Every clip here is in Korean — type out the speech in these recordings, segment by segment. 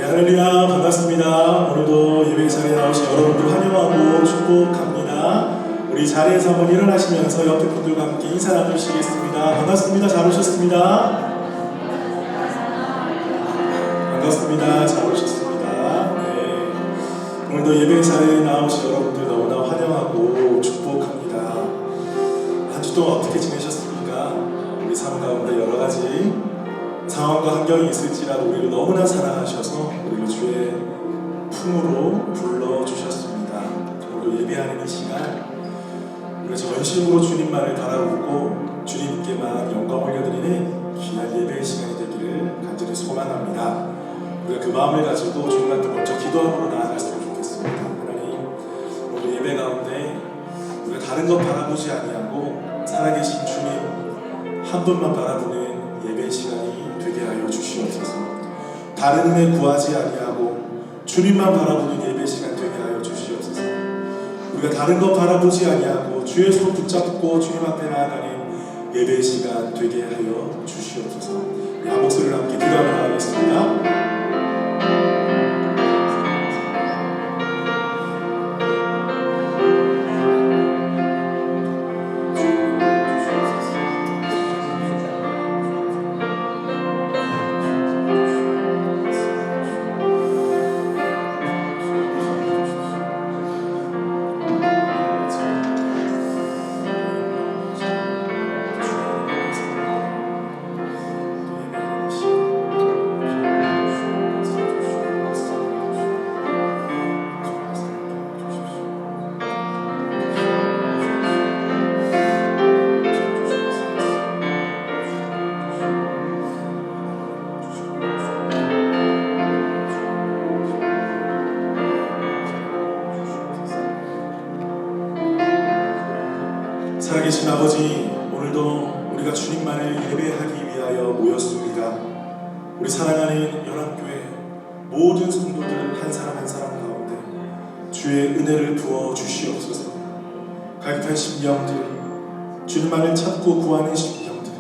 할렐루야, 반갑습니다. 오늘도 예배 자리에 나오신 여러분들 환영하고 축복합니다. 우리 자리에서 한번 일어나시면서 옆에 분들과 함께 인사 나누시겠습니다. 반갑습니다. 잘 오셨습니다. 반갑습니다. 잘 오셨습니다. 네. 오늘도 예배 자리에 나오신 여러분들 너무나 환영하고 축복합니다. 한 주 동안 어떻게 지내셨습니까? 우리 삶 가운데 여러 가지 상황과 환경이 있을지라도 우리를 너무나 사랑하셔서 우리를 주의 품으로 불러주셨습니다. 오늘 예배하는 이 시간 우리가 전심으로 주님만을 바라보고 주님께만 영광 올려드리는 귀한 예배의 시간이 되기를 간절히 소망합니다. 우리가 그 마음을 가지고 주님한테 먼저 기도함으로 나아갔으면 좋겠습니다. 하나님, 오늘 예배 가운데 우리가 다른 것 바라보지 아니하고 살아계신 주님 한 분만 바라보는 예배 시간이 되게 하여 주시옵소서. 다른 은혜 구하지 아니하고 주님만 바라보는 예배 시간 되게 하여 주시옵소서. 우리가 다른 것 바라보지 아니하고 주의 손 붙잡고 주님 앞에 나아가는 예배 시간 되게 하여 주시옵소서. 우리 한 목소리를 함께 기도하며 나가겠습니다. 살아계신 아버지, 오늘도 우리가 주님만을 예배하기 위하여 모였습니다. 우리 사랑하는 연합교회 모든 성도들 한 사람 한 사람 가운데 주의 은혜를 부어 주시옵소서. 갈급한 심령들, 주님만을 찾고 구하는 심령들,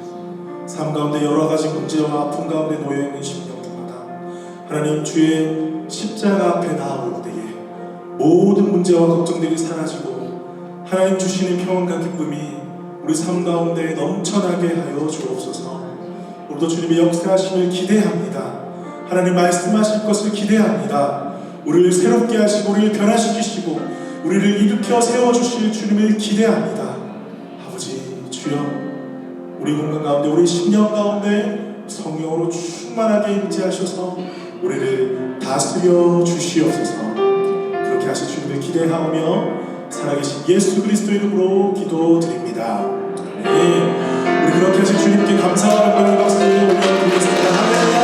삶 가운데 여러 가지 문제와 아픔 가운데 놓여있는 심령들마다 하나님 주의 십자가 앞에 나아올 때에 모든 문제와 걱정들이 사라지고 하나님 주시는 평안과 기쁨이 우리 삶 가운데 넘쳐나게 하여 주옵소서. 오늘도 주님의 역사하심을 기대합니다. 하나님 말씀하실 것을 기대합니다. 우리를 새롭게 하시고 우리를 변화시키시고 우리를 일으켜 세워주실 주님을 기대합니다. 아버지 주여, 우리 공간 가운데 우리 심령 가운데 성령으로 충만하게 임재하셔서 우리를 다스려 주시옵소서. 그렇게 하실 주님을 기대하며 살아계신 예수 그리스도 이름으로 기도드립니다. 네. 우리 그렇게 하신 주님께 감사와 영광을 박수 올려드리겠습니다. 할렐루야.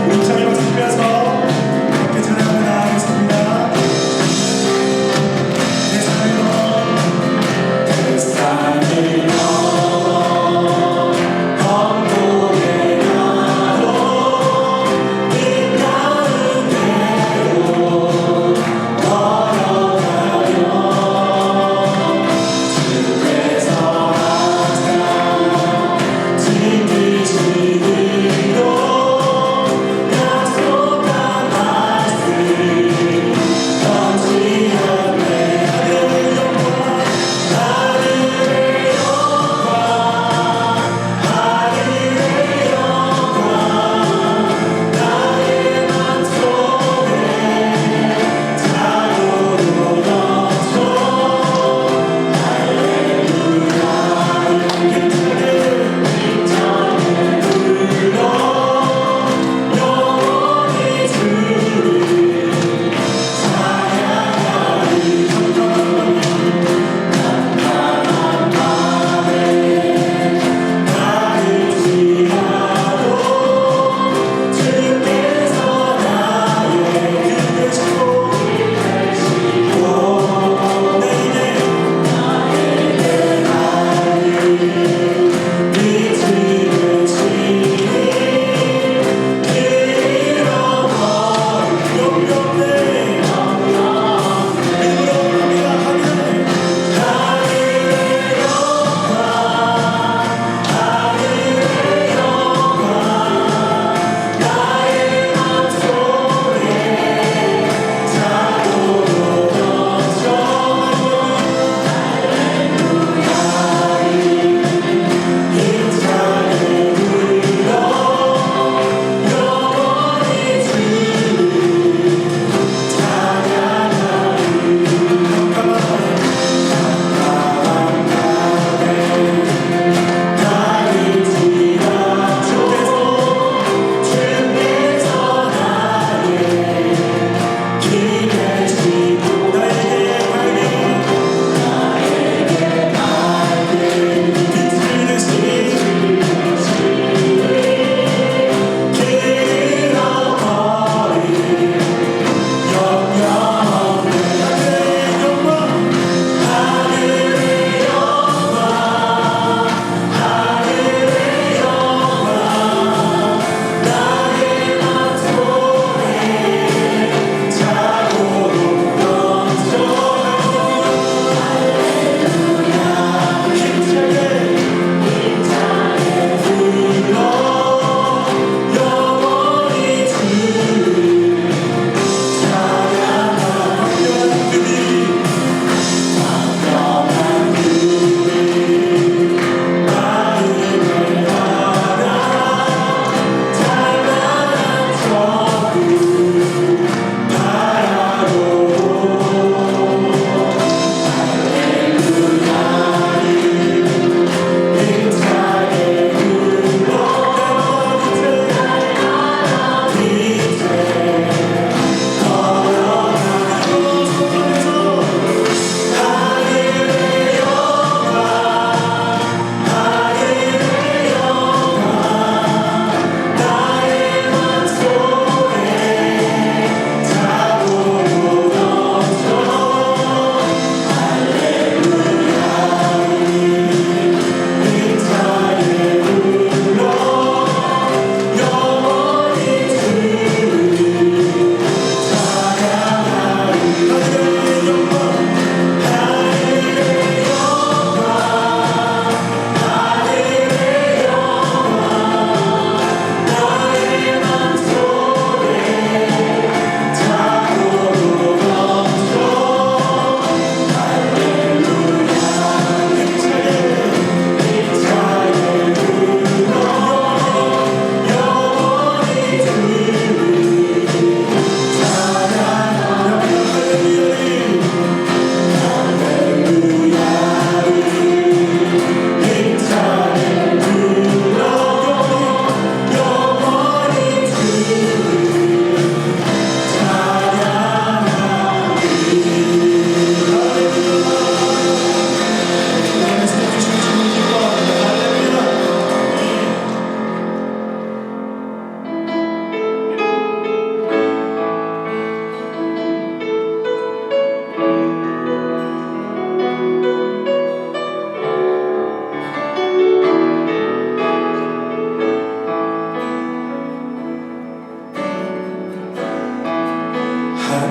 우리 찬양 박수 치면서 함께 찬양하며 나아가겠습니다.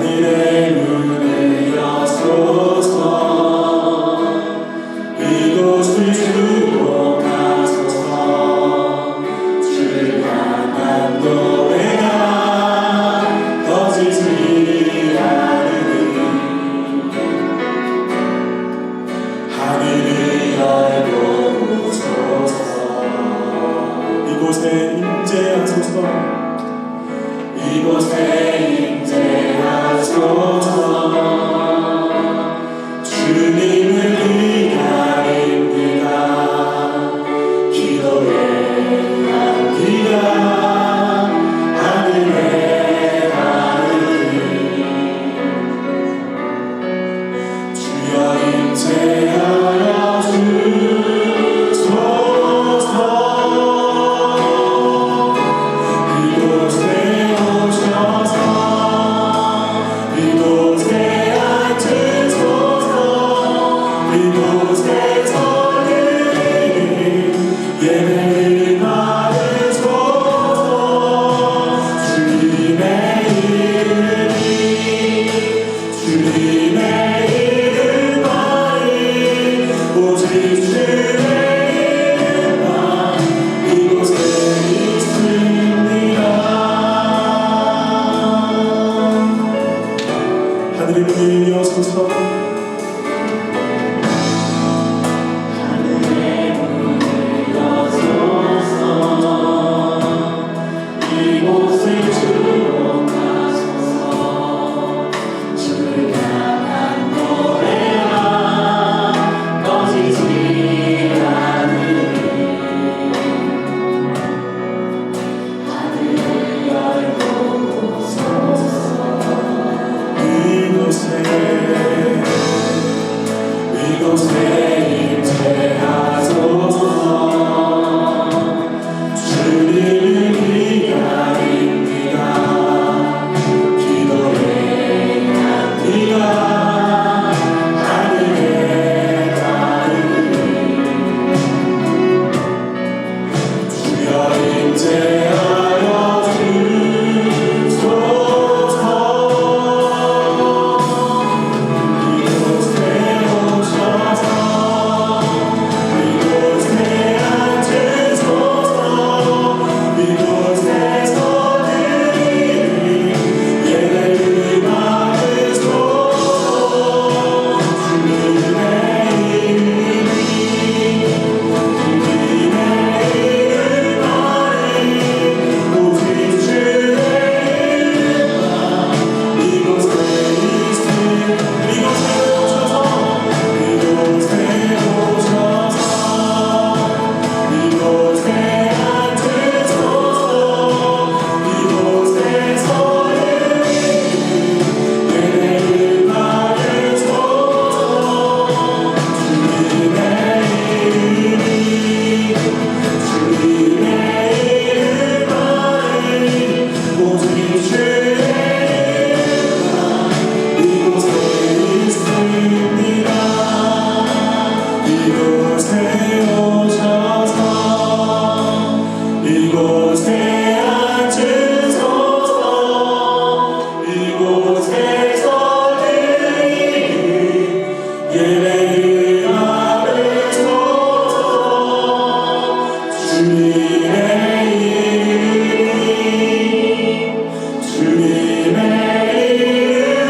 하늘의 문을 여소서. 이곳을 주목하소서. 주를 향한 노래가 꺼지지 않으니 하늘을 열고 오소서. 이곳에 임재하소서. 이곳에 임재하소서. 주님을 기다립니다. 기도의 향기가 하늘에 닿으니 주여 임재하여 주소서. 이곳에 오셔서 이곳에 앉으소서. 이곳에서 예배를 받으소서. 주님의 이름만이 오직 주의 이름만 이곳에 있습니다. 하늘의 문을 여소서. 이곳을 주목하소서. 주를 향한 노래가 꺼지지 않으니 하늘을 열고 오소서. 이곳에 임재하소서. 주님을 기다립니다. 기도의 향기가 하늘에 닿으니 주여 임재하여 주소서. 이곳에 오셔서 이곳에 앉으소서. 이곳에서 예배를 받으소서. 주님의 이름만이 오직 주의 이름만 이곳에 있으니 이곳에 오셔서 이곳에 앉으소서. 이곳에서 예배를 받으소서. 주님의 이름만이 오직 주의 이름만 이곳에 있습니다. 이곳에 오셔서 이곳에 앉으소서. 이곳에서 예배를 받으소서. 주님의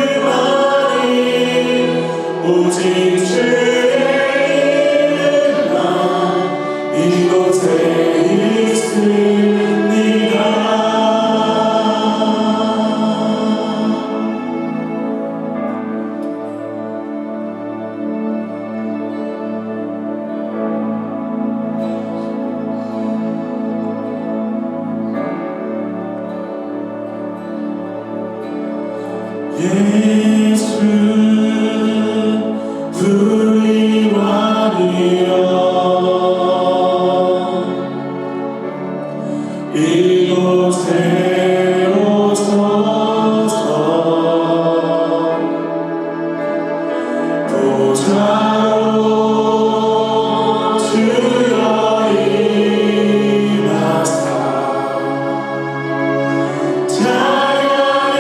이름만이 오직 주의 이름만 이곳에 있습니다. 예수 구원이여 이곳에 오소서. 보좌로 주여 임하사 자녀를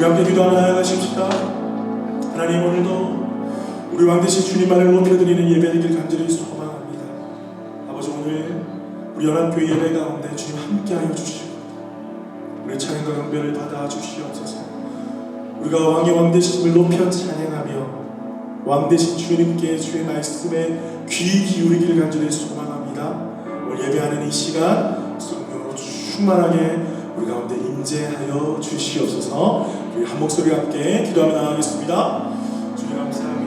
함께 기도하며 나아가십시다. 하나님, 오늘도 우리 왕되신 주님만을 높여드리는 예배 되길 간절히 소망합니다. 아버지, 오늘 우리 연합교회 예배 가운데 주님 함께하여 주시고 우리 찬양과 경배를 받아 주시옵소서. 우리가 왕의 왕되심을 높여 찬양하며 왕되신 주님께 주의 말씀에 귀 기울이기를 간절히 소망합니다. 오늘 예배하는 이 시간 성령으로 충만하게 우리 가운데 임재하여 주시옵소서. 우리 한 목소리 함께 기도하며 나가겠습니다. 주님 감사합니다.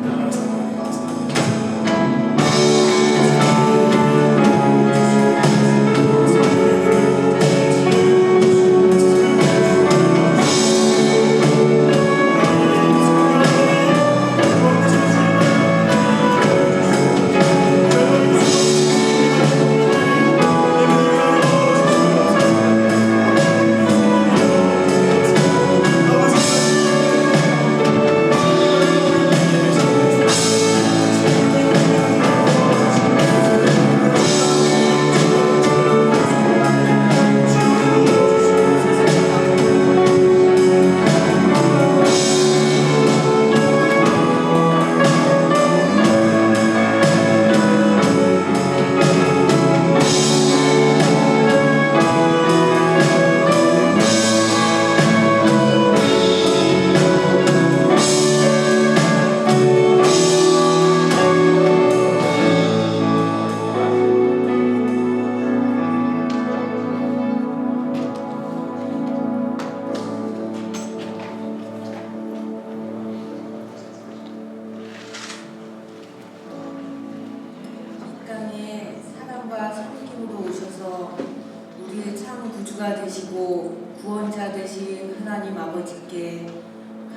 되시고 구원자 되신 하나님 아버지께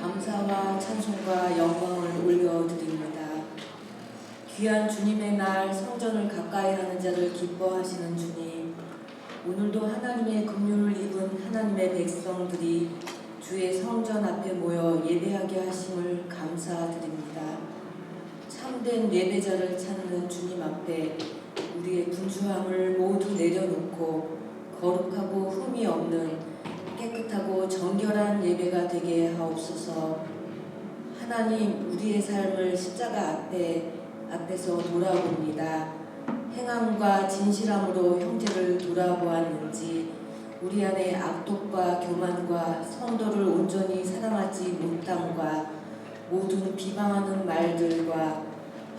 감사와 찬송과 영광을 올려드립니다. 귀한 주님의 날 성전을 가까이 하는 자를 기뻐하시는 주님, 오늘도 하나님의 긍휼을 입은 하나님의 백성들이 주의 성전 앞에 모여 예배하게 하심을 감사드립니다. 참된 예배자를 찾는 주님 앞에 우리의 분주함을 모두 내려놓고 거룩하고 흠이 없는 깨끗하고 정결한 예배가 되게 하옵소서. 하나님, 우리의 삶을 십자가 앞에서 돌아봅니다. 행함과 진실함으로 형제를 돌아보았는지 우리 안에 악독과 교만과 성도를 온전히 사랑하지 못함과 모든 비방하는 말들과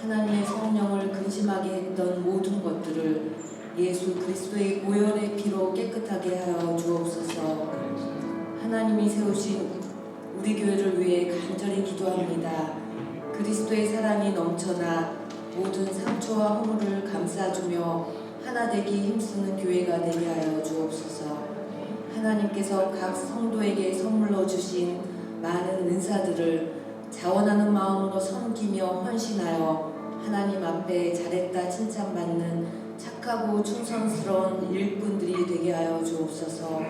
하나님의 성령을 근심하게 했던 모든 것들을 예수 그리스도의 보혈의 피로 깨끗하게 하여 주옵소서. 하나님이 세우신 우리 교회를 위해 간절히 기도합니다. 그리스도의 사랑이 넘쳐나 모든 상처와 허물을 감싸주며 하나 되기 힘쓰는 교회가 되게 하여 주옵소서. 하나님께서 각 성도에게 선물로 주신 많은 은사들을 자원하는 마음으로 섬기며 헌신하여 하나님 앞에 잘했다 칭찬받는 착하고 충성스러운 일꾼들이 되게 하여 주옵소서.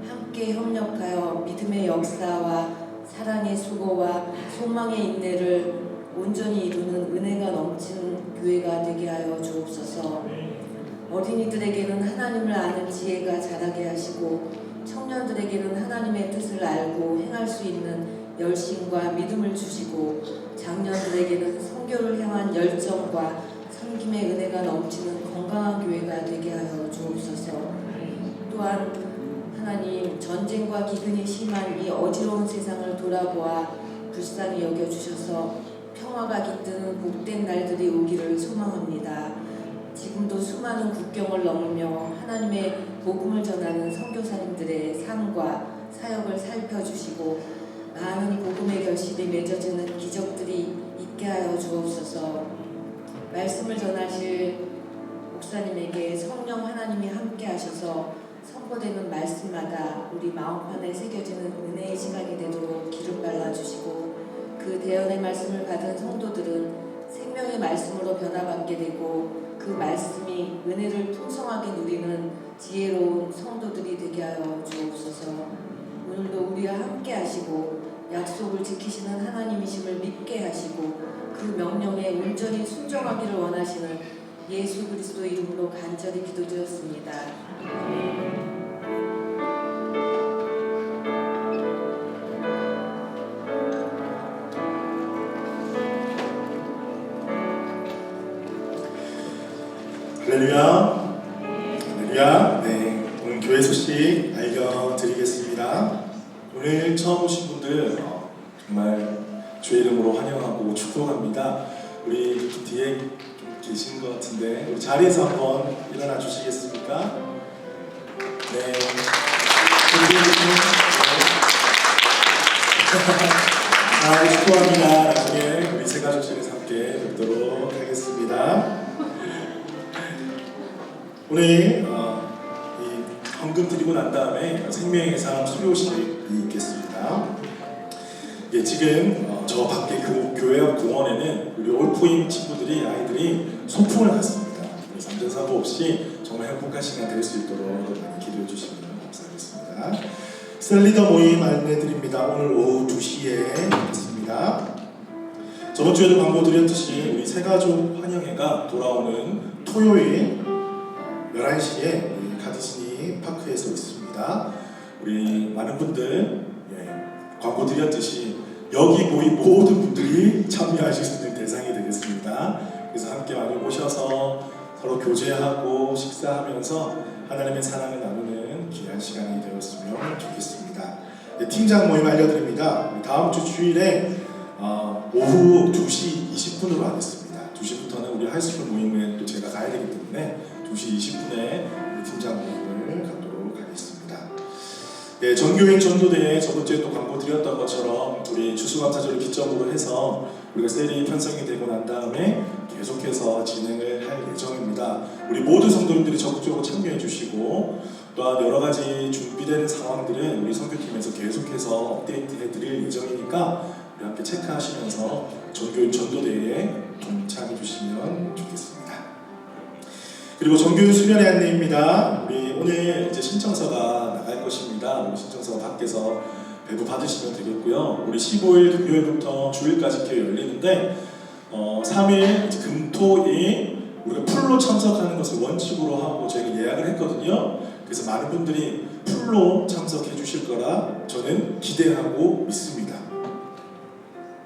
함께 협력하여 믿음의 역사와 사랑의 수고와 소망의 인내를 온전히 이루는 은혜가 넘치는 교회가 되게 하여 주옵소서. 어린이들에게는 하나님을 아는 지혜가 자라게 하시고 청년들에게는 하나님의 뜻을 알고 행할 수 있는 열심과 믿음을 주시고 장년들에게는 선교를 향한 열정과 섬김의 은혜가 넘치는 건강한 교회가 되게 하여 주옵소서. 또한 하나님, 전쟁과 기근이 심한 이 어지러운 세상을 돌아보아 불쌍히 여겨주셔서 평화가 깃드는 복된 날들이 오기를 소망합니다. 지금도 수많은 국경을 넘으며 하나님의 복음을 전하는 선교사님들의 삶과 사역을 살펴주시고 많은 복음의 결실이 맺어지는 기적들이 있게 하여 주옵소서. 말씀을 전하실 목사님에게 성령 하나님이 함께 하셔서 선포되는 말씀마다 우리 마음판에 새겨지는 은혜의 시간이 되도록 기름 발라주시고 그 대언의 말씀을 받은 성도들은 생명의 말씀으로 변화받게 되고 그 말씀이 은혜를 풍성하게 누리는 지혜로운 성도들이 되게 하여 주옵소서. 오늘도 우리와 함께 하시고 약속을 지키시는 하나님이심을 믿게 하시고 그 명령에 온전히 순종하기를 원하시는 예수 그리스도 이름으로 간절히 기도드렸습니다. 아멘. 할렐루야. 할렐루야. 네, 오늘 교회 소식 알려드리겠습니다. 오늘 처음 오신 분들 정말 주의 이름으로 환영하고 축복합니다. 우리 뒤에 좀 계신 것 같은데 우리 자리에서 한번 일어나 주시겠습니까? 네. 축복합니다. 나중에 우리 세 가족실에서 함께 뵙도록 하겠습니다. 오늘 이 헌금 드리고 난 다음에 생명의 삶 수료식이 있겠습니다. 예, 지금 저 밖에 그 교회 앞 공원에는 우리 올포임 친구들이 아이들이 소풍을 갔습니다. 그래서 안전사고 없이 정말 행복한 시간 될 수 있도록 많이 기도해 주시면 감사하겠습니다. 셀리더 모임 안내드립니다. 오늘 오후 2시에 있습니다. 저번 주에도 광고 드렸듯이 우리 새가족 환영회가 돌아오는 토요일 11시에 가디스니 파크에서 있습니다. 우리 많은 분들 광고 드렸듯이 여기 모인 모든 분들이 참여하실 수 있는 대상이 되겠습니다. 그래서 함께 많이 오셔서 서로 교제하고 식사하면서 하나님의 사랑을 나누는 귀한 시간이 되었으면 좋겠습니다. 팀장 모임 알려드립니다. 다음 주 주일에 오후 2시 20분으로 하겠습니다. 2시부터는 우리 하이스쿨 모임에 또 제가 가야 되기 때문에 2시 20분에 우리 팀장 모임을 갖도록 하겠습니다. 네, 전교인 전도대회 저번 주에 또 광고 드렸던 것처럼 우리 추수감사절을 기점으로 해서 우리가 셀이 편성이 되고 난 다음에 계속해서 진행을 할 예정입니다. 우리 모든 성도님들이 적극적으로 참여해 주시고 또한 여러 가지 준비되는 상황들은 우리 선교팀에서 계속해서 업데이트해 드릴 예정이니까 우리 함께 체크하시면서 전교인 전도대회에 동참해 주시면 좋겠습니다. 그리고 전교인 수련회 안내입니다. 우리 오늘 이제 신청서가 나갈 것입니다. 우리 신청서가 밖에서 배부 받으시면 되겠고요. 우리 15일 금요일부터 주일까지 이렇게 열리는데 3일 금토일 우리가 풀로 참석하는 것을 원칙으로 하고 저희가 예약을 했거든요. 그래서 많은 분들이 풀로 참석해 주실 거라 저는 기대하고 믿습니다.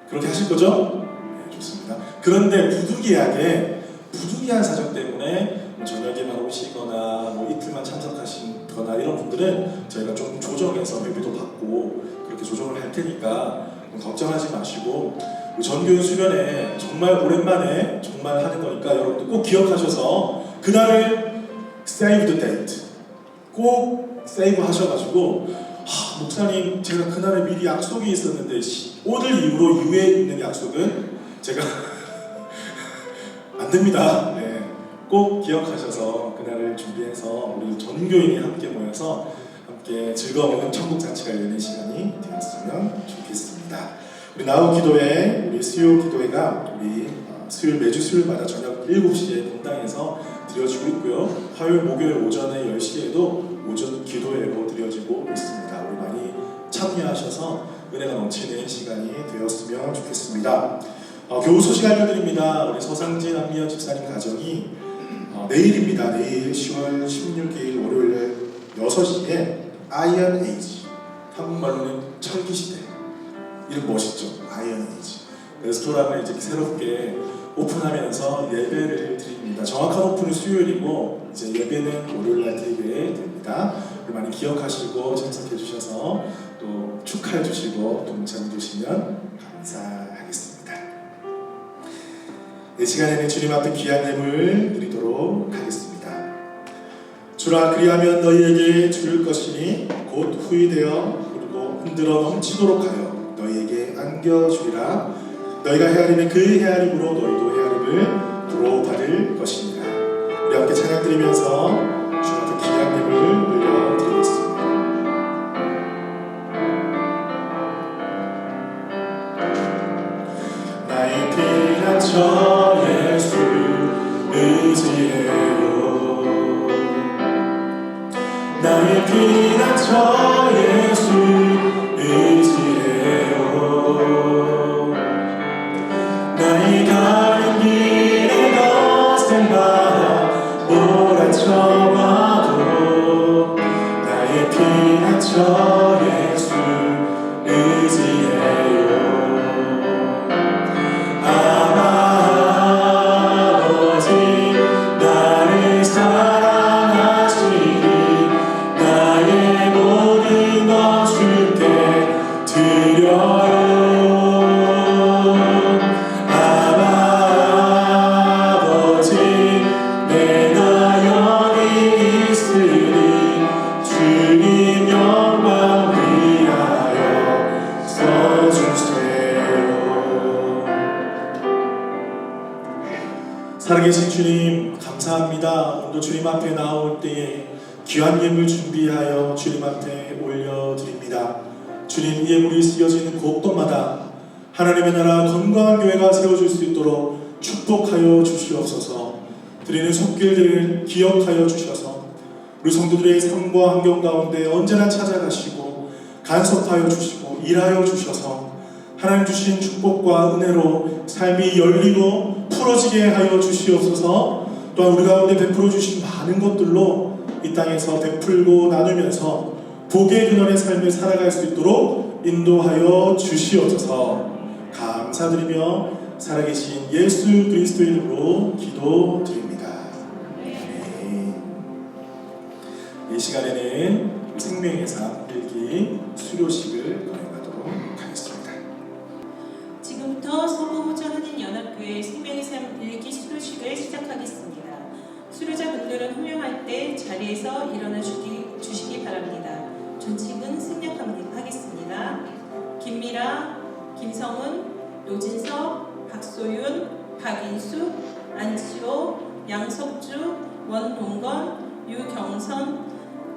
그렇게 하실 거죠? 네, 좋습니다. 그런데 부득이한 사정 때문에 저녁에만 오시거나 이틀만 참석하시거나 이런 분들은 저희가 조금 조정해서 회비도 받고 그렇게 조정을 할 테니까 걱정하지 마시고 전교인 수련회 정말 오랜만에 정말 하는 거니까 여러분들 꼭 기억하셔서 그날을 save the date 꼭 세이브 하셔가지고 목사님 제가 그날에 미리 약속이 있었는데 오늘 이후로 이후에 있는 약속은 제가 안 됩니다. 네. 꼭 기억하셔서 그날을 준비해서 우리 전교인이 함께 모여서 함께 즐거운 천국 잔치가 열리는 시간이 되었으면 좋겠습니다. 우리 나우 기도회, 우리 수요 기도회가 우리 매주 수요일마다 저녁 7시에 본당에서 드려지고 있고요. 화요일, 목요일 오전에 10시에도 오전 기도회로 드려지고 있습니다. 우리 많이 참여하셔서 은혜가 넘치는 시간이 되었으면 좋겠습니다. 교우 소식 알려드립니다. 우리 서상진 안미연 집사님 가정이 내일입니다. 내일 10월 16일 월요일 6시에 아이언 에이지, 한국말로는 철기시대, 이름 멋있죠? 아이언 에이지 레스토랑을 이제 새롭게 오픈하면서 예배를 드립니다. 정확한 오픈은 수요일이고 이제 예배는 월요일날 드리게 됩니다. 많이 기억하시고 참석해 주셔서 또 축하해 주시고 동참해 주시면 감사하겠습니다. 이 시간에는 주님 앞에 귀한 예물 드리도록 하겠습니다. 주라 그리하면 너희에게 줄 것이니 곧 후이되어 그리고 흔들어 넘치도록 하여 너희에게 안겨주리라. 너희가 헤아리면 그 헤아림으로 너희도 헤아림을 도로 받을 것이니라. 우리 함께 찬양 드리면서 주님 앞에 귀한 예물 올려드리겠습니다. 나의 피난 저 예수 의지해요. 나의 피난 저 예수 의지해요. 나의 가는 길에 거센 바람 몰아쳐와도 나의 피난 저 예수 의지해요. 아버지 나를 주님 앞에 나올 때에 귀한 예물 준비하여 주님 앞에 올려드립니다. 주님 예물이 쓰여지는 곳곳마다 하나님의 나라 건강한 교회가 세워질 수 있도록 축복하여 주시옵소서. 드리는 손길들을 기억하여 주셔서 우리 성도들의 삶과 환경 가운데 언제나 찾아가시고 간섭하여 주시고 일하여 주셔서 하나님 주신 축복과 은혜로 삶이 열리고 풀어지게 하여 주시옵소서. 또한 우리 가운데 베풀어 주신 많은 것들로 이 땅에서 베풀고 나누면서 복의 근원의 삶을 살아갈 수 있도록 인도하여 주시옵소서. 감사드리며 살아계신 예수 그리스도의 이름으로 기도드립니다. 아멘. 이 시간에는 생명의 삶 일기 수료식을 거행하도록 하겠습니다. 지금부터 서부호전하는 연합교회 생명의 삶 일기 수료식을 시작하겠습니다. 수료자분들은 호명할 때 자리에서 일어나 주시기 바랍니다. 존칭은 승낙하겠습니다. 김미라, 김성은, 노진석, 박소윤, 박인숙, 안치호, 양석주, 원동건, 유경선,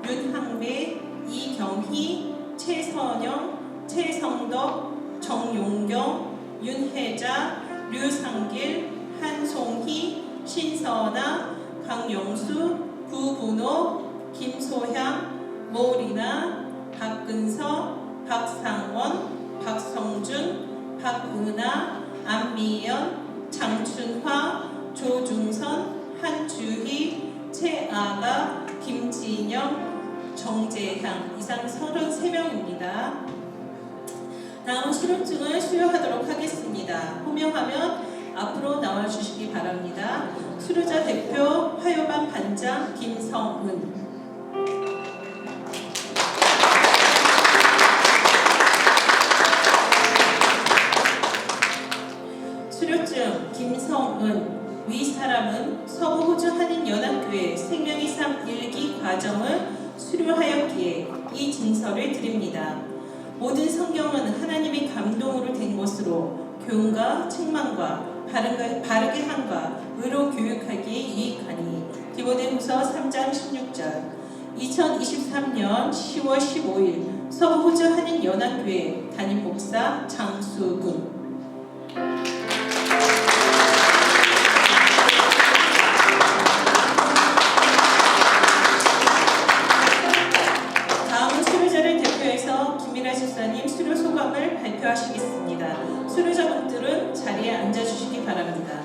윤항배, 이경희, 최선영, 최성덕, 정용경, 윤혜자, 류상길, 한송희, 신선아, 강영수, 구분호, 김소향, 모리나, 박근서, 박상원, 박성준, 박은아, 안미연, 장춘화, 조중선, 한주희, 최아가, 김진영, 정재향 이상 33명입니다. 다음 수료증을 수여하도록 하겠습니다. 호명하면 앞으로 나와주시기 바랍니다. 수료자 대표 화요반 반장 김성은. 수료증 김성은. 위 사람은 서부호주 한인연합교회 생명의 삶 일기 과정을 수료하였기에 이 증서를 드립니다. 모든 성경은 하나님의 감동으로 된 것으로 교훈과 책망과 바르게 함과 의로 교육하기에 유익하니 디모데후서 3장 16절. 2023년 10월 15일 서부호주 한인연합교회 담임 목사 장수근. 집사님 수료 소감을 발표하시겠습니다. 수료자분들은 자리에 앉아주시기 바랍니다.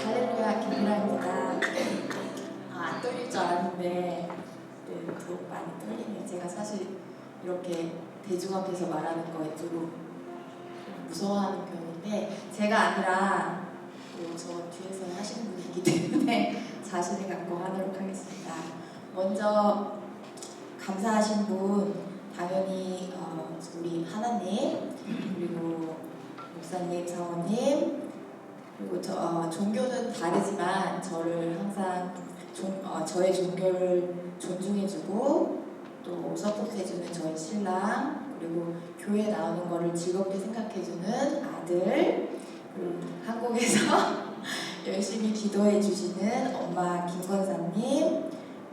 할렐루야, 김미라입니다. 안 떨릴 줄 알았는데 더 많이 떨리네요. 제가 사실 이렇게 대중 앞에서 말하는 거에 좀 무서워하는 편인데 제가 아니라 또 저 뒤에서 하시는 분이기 때문에 자신을 갖고 하도록 하겠습니다. 먼저 감사하신 분 당연히 우리 하나님, 그리고 목사님, 사모님, 그리고 종교는 다르지만 저를 항상 저의 종교를 존중해주고 또 서포트해주는 저희 신랑, 그리고 교회 나오는 거를 즐겁게 생각해주는 아들, 그리고 한국에서 열심히 기도해주시는 엄마 김건사님,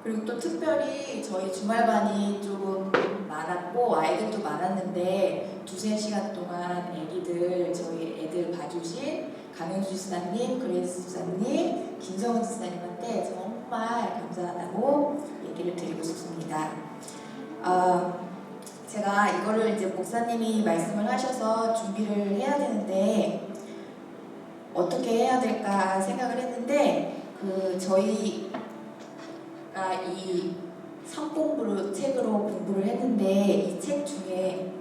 그리고 또 특별히 저희 주말반이 조금 많았고 아이들도 많았는데 2-3시간 동안 저희 애들 봐주신 강영수 집사님, 그레이스 집사님, 김성은 집사님한테 정말 감사하다고 얘기를 드리고 싶습니다. 제가 이거를 이제 목사님이 말씀을 하셔서 준비를 해야 되는데 어떻게 해야 될까 생각을 했는데 저희가 이 성공부로 책으로 공부를 했는데 이 책 중에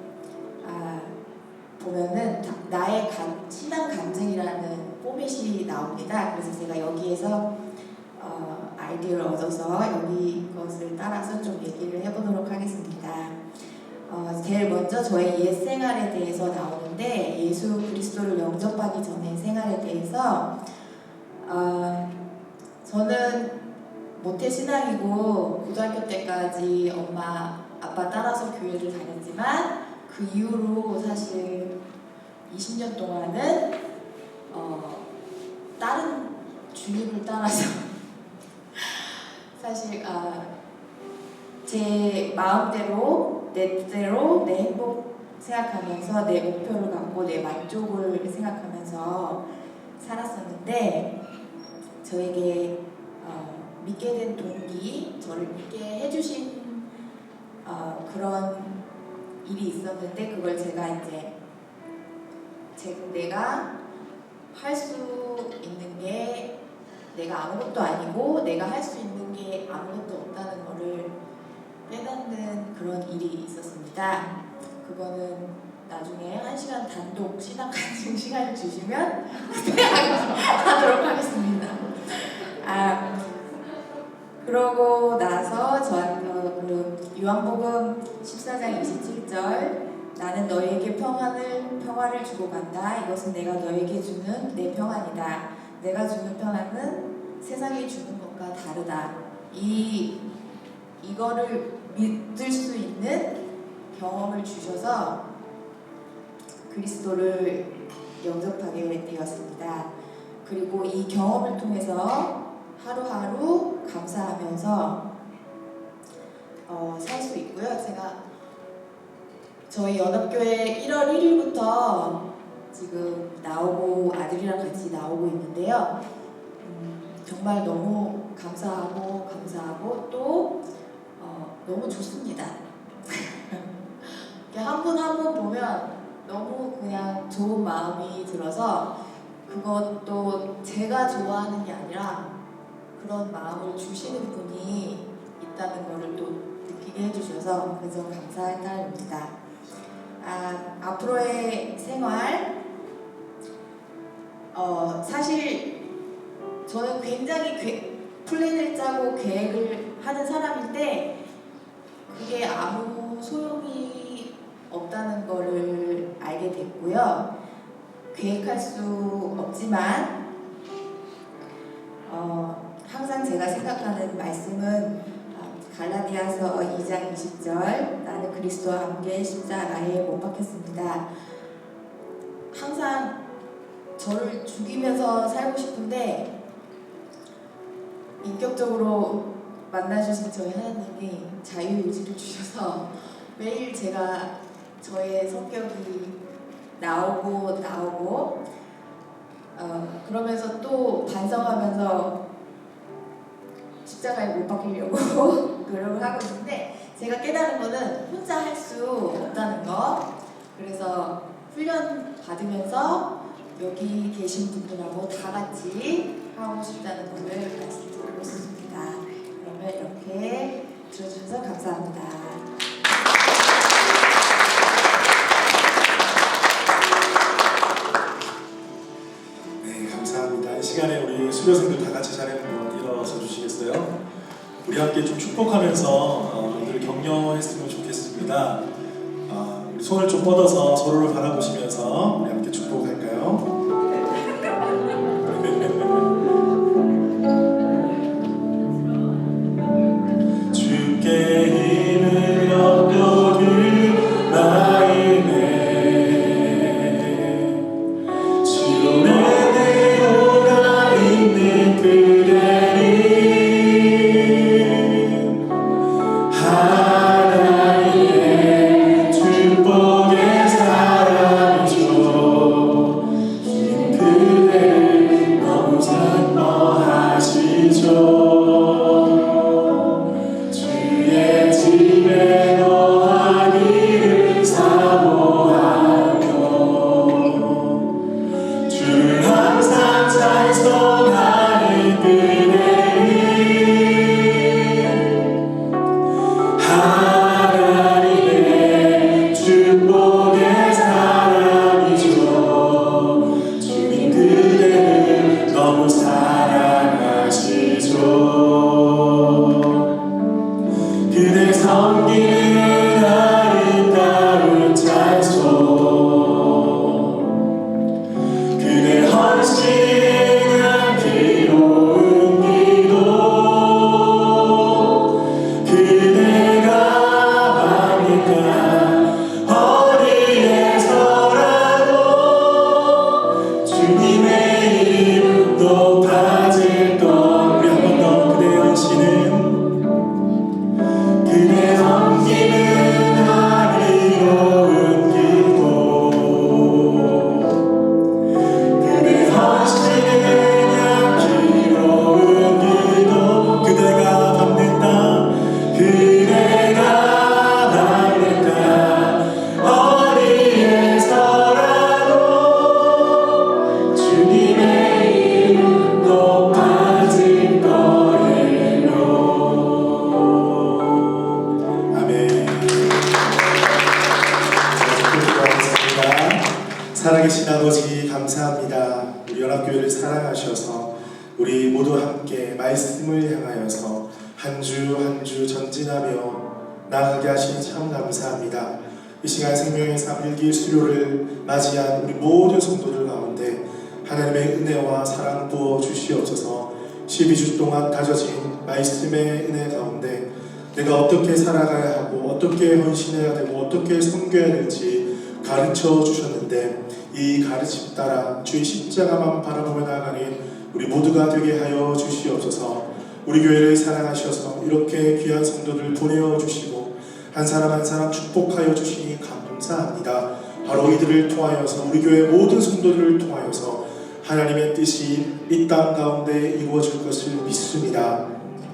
보면은 나의 신앙 간증이라는 포맷이 나옵니다. 그래서 제가 여기에서 아이디어를 얻어서 여기 것을 따라서 좀 얘기를 해보도록 하겠습니다. 제일 먼저 저의 옛 생활에 대해서 나오는데 예수 그리스도를 영접하기 전의 생활에 대해서 저는 모태 신앙이고 고등학교 때까지 엄마 아빠 따라서 교회를 다녔지만 그 이후로 사실 20년 동안은 다른 주님을 따라서 사실 제 마음대로 내 뜻대로 내 행복 생각하면서 내 목표를 갖고 내 만족을 생각하면서 살았었는데 저에게 믿게 된 동기, 저를 믿게 해주신 그런 일이 있었는데 그걸 제가 이제 내가 할 수 있는 게 내가 아무것도 아니고 내가 할 수 있는 게 아무것도 없다는 거를 깨닫는 그런 일이 있었습니다. 그거는 나중에 1시간 단독 신앙 간증 시간을 주시면 하도록 하겠습니다. 그러고 나서 그 요한복음 14장 27절 나는 너에게 평화를 주고 간다. 이것은 내가 너에게 주는 내 평안이다. 내가 주는 평안은 세상이 주는 것과 다르다. 이거를 믿을 수 있는 경험을 주셔서 그리스도를 영접하게 되었습니다. 그리고 이 경험을 통해서 하루하루 감사하면서 살 수 있고요. 제가 저희 연합교회 1월 1일부터 지금 나오고 아들이랑 같이 나오고 있는데요. 정말 너무 감사하고 또 너무 좋습니다. 한 분 한 분 보면 너무 그냥 좋은 마음이 들어서 그것도 제가 좋아하는 게 아니라 그런 마음을 주시는 분이 있다는 것을 또 느끼게 해주셔서 그래서 감사할 따름입니다. 앞으로의 생활 사실 저는 굉장히 플랜을 짜고 계획을 하는 사람인데 그게 아무 소용이 없다는 거를 알게 됐고요. 계획할 수 없지만 항상 제가 생각하는 말씀은 갈라디아서 2장 20절 나는 그리스도와 함께 십자가에 못 박혔습니다. 항상 저를 죽이면서 살고 싶은데 인격적으로 만나주신 저희 하나님이 자유의지를 주셔서 매일 제가 저의 성격이 나오고 그러면서 또 반성하면서 십자가에 못 박히려고 노력을 하고 있는데 제가 깨달은 거는 혼자 할 수 없다는 거. 그래서 훈련 받으면서 여기 계신 분들하고 다 같이 하고 싶다는 것을 말씀드리고 싶습니다. 그러면 이렇게 들어주셔서 감사합니다. 네, 감사합니다. 이 시간에 우리 수료생들 다 같이 자리에 일어서 주시겠어요? 우리 함께 좀 축복하면서 늘 격려했으면 좋겠습니다. 우리 손을 좀 뻗어서 서로를 바라보시면서 우리 함께 축복할까요? 주께 힘을 얻거든 나의 지원의 대로가 있는 그대는 하나님의 축복의 사람이죠. 말씀을 향하여서 한 주 한 주 전진하며 나아가게 하시니 참 감사합니다. 이 시간 생명의 삶 일기 수료를 맞이한 우리 모든 성도들 가운데 하나님의 은혜와 사랑 부어 주시옵소서. 12주 동안 다져진 말씀의 은혜 가운데 내가 어떻게 살아가야 하고 어떻게 헌신해야 되고 어떻게 섬겨야 될지 가르쳐 주셨는데 이 가르침 따라 주의 십자가만 바라보며 나아가는 우리 모두가 되게 하여 주시옵소서. 우리 교회를 사랑하셔서 이렇게 귀한 성도들 보내주시고 한 사람 한 사람 축복하여 주시니 감사합니다. 바로 이들을 통하여서 우리 교회 모든 성도들을 통하여서 하나님의 뜻이 이 땅 가운데 이루어질 것을 믿습니다.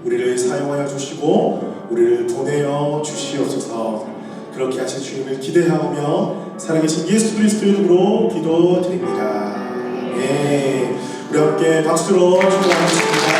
우리를 사용하여 주시고 우리를 보내어 주시옵소서. 그렇게 하실 주님을 기대하며 살아계신 예수 그리스도의 이름으로 기도드립니다. 네, 우리 함께 박수로 축복하겠습니다.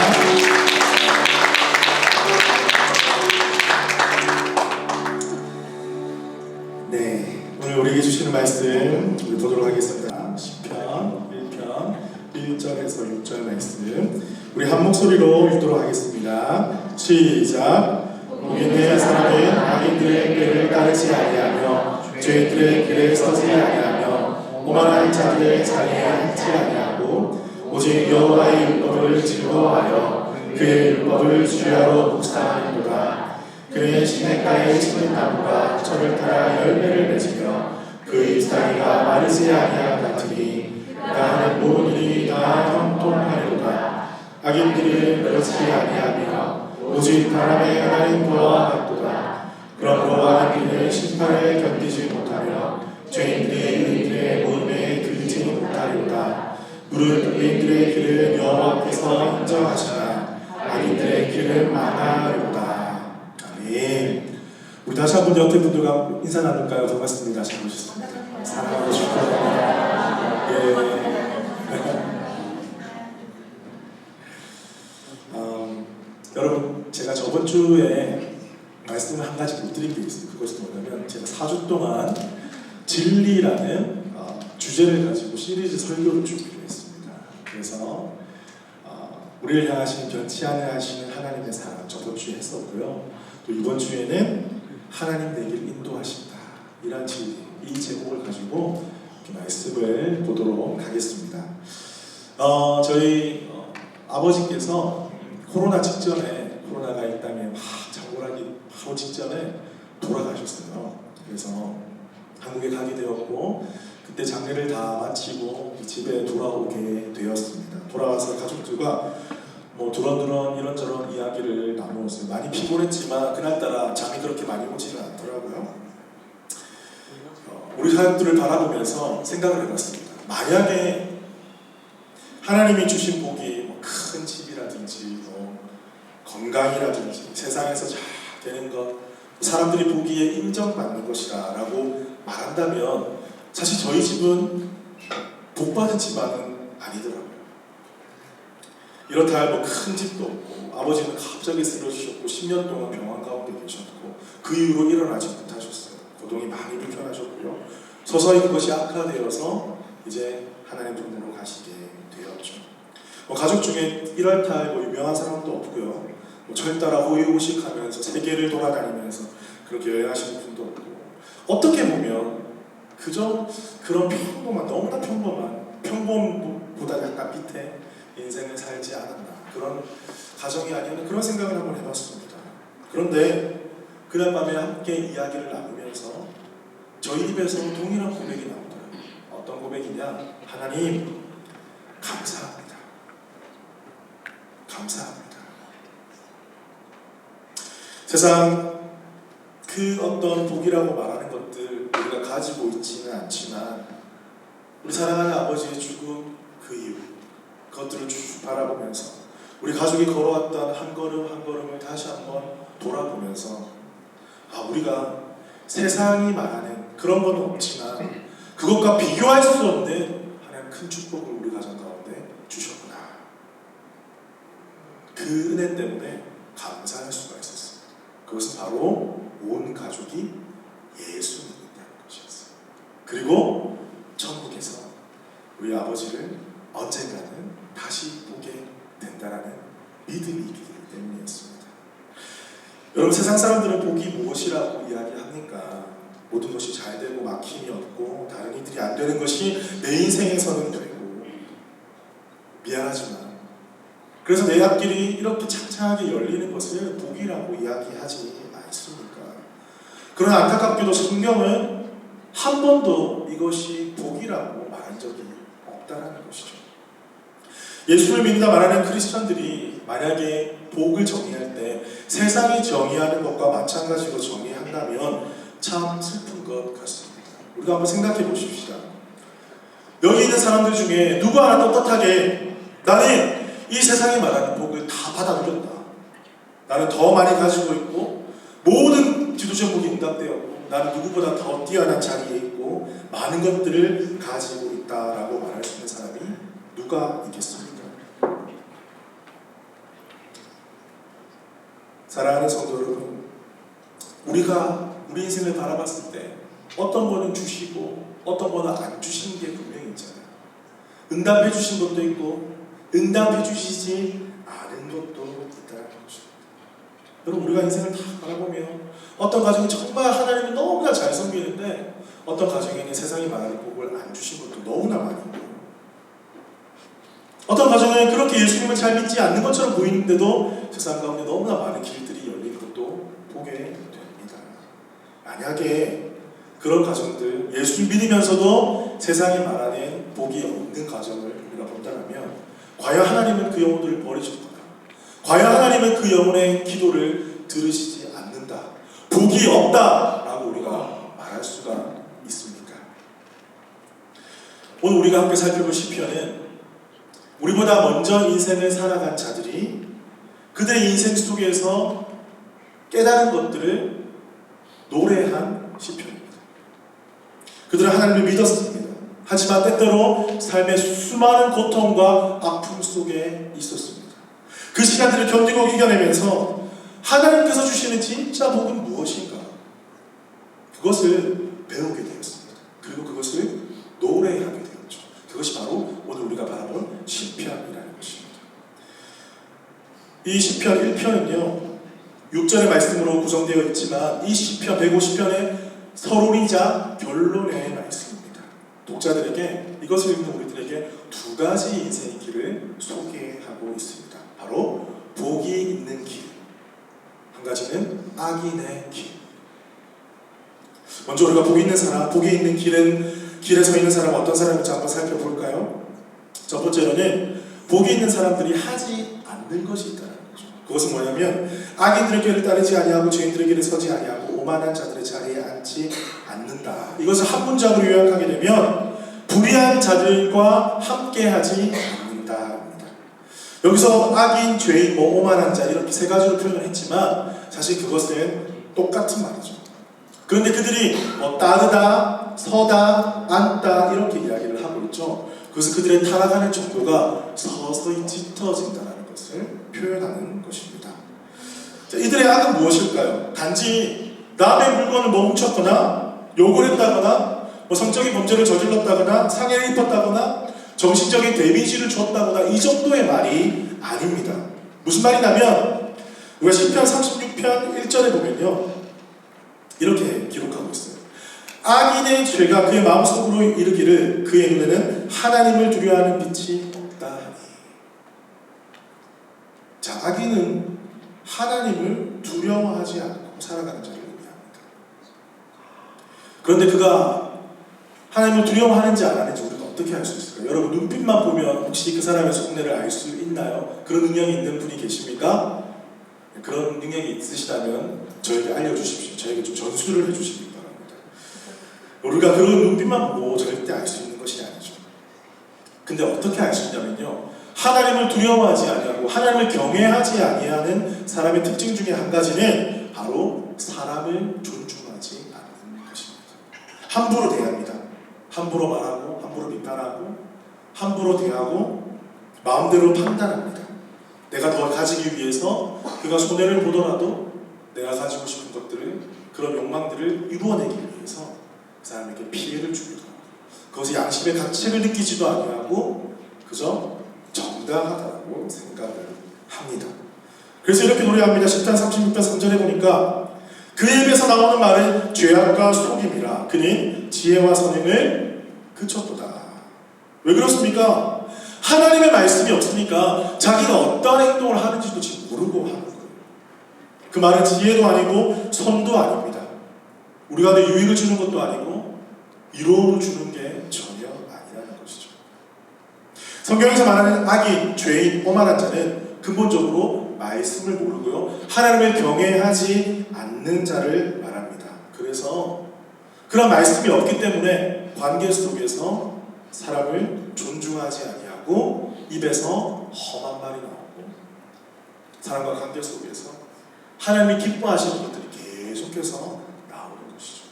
네, 오늘 우리에게 주시는 말씀 우리 보도록 하겠습니다. 시편 1편 1절에서 6절 말씀 우리 한 목소리로 읽도록 하겠습니다. 시작. 복 있는 사람은 악인들의 꾀를 따르지 아니하며 죄인들의 길에 서지 아니하며 오만한 자들의 자리에 앉지 아니하고 오직 여호와의 율법을 즐거워하여 그의 율법을 주야로 묵상하는도다. 그의 시냇가에 심은 나무가 철을 따라 열매를 맺으며 그 잎사귀가 마르지 아니함 같으니 나는 모든 일이 다 형통하리로다. 악인들은 그렇지 아니하며 오직 바람에 하나님 보아 같도다. 그러므로 악인들은 심판을 견디지 못하며 죄인들이 의인들의 모임에 들지 못하리로다. 무릇 의인들의 길을 여호와께서 인정하시나 악인들의 길은 망하리로다. 아멘. 우리 다시 한번 옆에 분들과 인사 나눌까요? 반갑습니다. 잘 오셨습니다. 사랑하고 축하합니다. 예. 여러분, 제가 저번 주에 말씀을 한 가지 못 드린 게 있어요. 그것은 뭐냐면 제가 4주 동안 진리라는 주제를 가지고 시리즈 설교를 준비를 했습니다. 그래서 우리를 향하시는 변치 않으 하시는 하나님의 사랑 저번 주에 했었고요. 또 이번 주에는 하나님 내길 인도하신다. 이란 진리, 이 제목을 가지고 말씀을 보도록 하겠습니다. 저희 아버지께서 코로나 직전에 코로나가 이 땅에 막 창궐하기 바로 직전에 돌아가셨어요. 그래서 한국에 가게 되었고 그때 장례를 다 마치고 집에 돌아오게 되었습니다. 돌아와서 가족들과 뭐 두런두런 이런저런 이야기를 나누었어요. 많이 피곤했지만 그날따라 잠이 그렇게 많이 오지는 않더라고요. 우리 가족들을 바라보면서 생각을 해봤습니다. 만약에 하나님이 주신 복이 뭐 큰 집이라든지 뭐 건강이라든지 세상에서 잘 되는 것, 사람들이 보기에 인정받는 것이다 라고 말한다면 사실 저희 집은 복받은 집안은 아니더라고요. 이렇다 할 뭐 큰 집도 없고 아버지는 갑자기 쓰러지셨고 10년 동안 병원 가운데 계셨고 그 이후로 일어나지 못하셨어요. 고동이 많이 불편하셨고요. 서서히 그것이 악화되어서 이제 하나님 품으로 가시게 되었죠. 가족 중에 이렇다 할 뭐 유명한 사람도 없고요. 뭐 철따라 호의호식하면서 세계를 돌아다니면서 그렇게 여행하시는 분도 없고 어떻게 보면 그저 그런 평범한 너무나 평범한 평범보다 약간 밑에 인생을 살지 않았나 그런 가정이 아니었나 그런 생각을 한번 해봤습니다. 그런데 그날 밤에 함께 이야기를 나누면서 저희 입에서 동일한 고백이 나오더라고요. 어떤 고백이냐? 하나님 감사합니다. 감사합니다. 세상 그 어떤 복이라고 말하는 것들 우리가 가지고 있지는 않지만 우리 사랑하는 아버지의 죽음 그 이후 그것들을 쭉 바라보면서 우리 가족이 걸어왔던 한 걸음 한 걸음을 다시 한번 돌아보면서 우리가 세상이 말하는 그런 건 없지만 그것과 비교할 수 없는 하나님 큰 축복을 우리 가정 가운데 주셨구나. 그 은혜 때문에 감사할 수가 있었습니다. 그것은 바로 온 가족이 예수 믿는다는 것이었어요. 그리고 천국에서 우리 아버지를 언젠가는 다시 보게 된다는 믿음이 있기 때문이었습니다. 여러분, 세상 사람들은 복이 무엇이라고 이야기합니까? 모든 것이 잘 되고 막힘이 없고 다른 이들이 안 되는 것이 내 인생에서는 되고, 미안하지만 그래서 내 앞길이 이렇게 착착하게 열리는 것을 복이라고 이야기하지 않습니까? 그러나 안타깝게도 성경은 한 번도 이것이 복이라고 말한 적이 없다는 것이죠. 예수를 믿는다 말하는 크리스천들이 만약에 복을 정의할 때 세상이 정의하는 것과 마찬가지로 정의한다면 참 슬픈 것 같습니다. 우리가 한번 생각해 보십시다. 여기 있는 사람들 중에 누구 하나 떳떳하게 나는 이 세상이 말하는 복을 다 받아 누렸다, 나는 더 많이 가지고 있고 모든 기도적 복이 응답되었고 나는 누구보다 더 뛰어난 자리에 있고 많은 것들을 가지고 있다라고 말할 수 있는 사람이 누가 있겠습니까? 사랑하는 성도 여러분, 우리가 우리 인생을 바라봤을 때 어떤 거는 주시고 어떤 거는 안 주신 게 분명히 있잖아요. 응답해 주신 것도 있고 응답해 주시지 않은 것도 있다는 것입니다. 여러분, 우리가 인생을 다 바라보면 어떤 가정이 정말 하나님을 너무나 잘 섬기는데 어떤 가정에는 세상이 말하는 복을 안 주신 것도 너무나 많이 있고, 어떤 가정은 그렇게 예수님을 잘 믿지 않는 것처럼 보이는데도 세상 가운데 너무나 많은 길들이 열린 것도 보게 됩니다. 만약에 그런 가정들, 예수를 믿으면서도 세상이 말하는 복이 없는 가정을 우리가 본다면 과연 하나님은 그 영혼들을 버리셨구나, 과연 하나님은 그 영혼의 기도를 들으시지 않는다, 복이 없다라고 우리가 말할 수가 있습니까? 오늘 우리가 함께 살펴볼 시편은 우리보다 먼저 인생을 살아간 자들이 그들의 인생 속에서 깨달은 것들을 노래한 시편입니다. 그들은 하나님을 믿었습니다. 하지만 때때로 삶의 수많은 고통과 아픔 속에 있었습니다. 그 시간들을 견디고 이겨내면서 하나님께서 주시는 진짜 복은 무엇인가, 그것을 배우게 되었습니다. 그리고 그것을 노래하게 되었죠. 그것이 바로 오늘 우리가 바라본 시편이라는 것입니다. 이 시편 1편은요 6절의 말씀으로 구성되어 있지만 이 시편 150편의 서론이자 결론의 말씀입니다. 독자들에게, 이것을 읽는 우리들에게 두 가지 인생의 길을 소개하고 있습니다. 바로 복이 있는 길, 한 가지는 악인의 길. 먼저 우리가 복이 있는 사람, 복이 있는 길에 서 있는 사람은 어떤 사람인지 한번 살펴볼까요? 첫 번째로는 복이 있는 사람들이 하지 않는 것이 있다는 거죠. 그것은 뭐냐면 악인들의 길을 따르지 아니하고 죄인들의 길에 서지 아니하고 오만한 자들의 자리에 앉지 않는다. 이것을 한 문장으로 요약하게 되면 불의한 자들과 함께하지 않는다. 여기서 악인, 죄인, 오만한 자 이렇게 세 가지로 표현을 했지만 사실 그것은 똑같은 말이죠. 그런데 그들이 따르다, 서다, 앉다 이렇게 이야기를 하고 있죠. 그래서 그들의 타락하는 정도가 서서히 짙어진다는 것을 표현하는 것입니다. 자, 이들의 악은 무엇일까요? 단지 남의 물건을 훔쳤거나 욕을 했다거나 성적인 범죄를 저질렀다거나 상해를 입었다거나 정신적인 데미지를 줬다거나 이 정도의 말이 아닙니다. 무슨 말이냐면 우리가 시편 36편 1절에 보면요 이렇게 기록하고 있어요. 악인의 죄가 그의 마음속으로 이르기를 그의 눈에는 하나님을 두려워하는 빛이 없다 하니. 자, 악인은 하나님을 두려워하지 않고 살아가는 자를 의미합니다. 그런데 그가 하나님을 두려워하는지 안 하는지 우리가 어떻게 알 수 있을까요? 여러분, 눈빛만 보면 혹시 그 사람의 속내를 알 수 있나요? 그런 능력이 있는 분이 계십니까? 그런 능력이 있으시다면 저에게 알려주십시오. 저에게 좀 전수를 해주시기 바랍니다. 우리가 그런 눈빛만 보고 절대 알 수 있는 것이 아니죠. 근데 어떻게 알 수 있냐면요, 하나님을 두려워하지 아니하고 하나님을 경외하지 아니하는 사람의 특징 중에 한 가지는 바로 사람을 존중하지 않는 것입니다. 함부로 대합니다. 함부로 말하고 함부로 비판하고 함부로 대하고 마음대로 판단합니다. 내가 더 가지기 위해서 그가 손해를 보더라도 내가 가지고 싶은 것들을, 그런 욕망들을 이루어내기 위해서 그 사람에게 피해를 주기도 하고 그것이 양심의 가책을 느끼지도 아니하고 그저 정당하다고 생각을 합니다. 그래서 이렇게 노래합니다. 10단 36편 3절에 보니까 그의 입에서 나오는 말은 죄악과 속임이라 그는 지혜와 선행을 그쳤도다. 왜 그렇습니까? 하나님의 말씀이 없으니까 자기가 어떠한 행동을 하는지도 지금 모르고 하는 거예요. 그 말은 지혜도 아니고 선도 아닙니다. 우리가 내 유익을 주는 것도 아니고 위로를 주는 게 전혀 아니라는 것이죠. 성경에서 말하는 악인, 죄인, 오만한 자는 근본적으로 말씀을 모르고요, 하나님을 경외하지 않는 자를 말합니다. 그래서 그런 말씀이 없기 때문에 관계 속에서 사람을 존중하지 아니하고 입에서 험한 말이 나오고 사람과 관계 속에서 하나님이 기뻐하시는 것들이 계속해서 나오는 것이죠.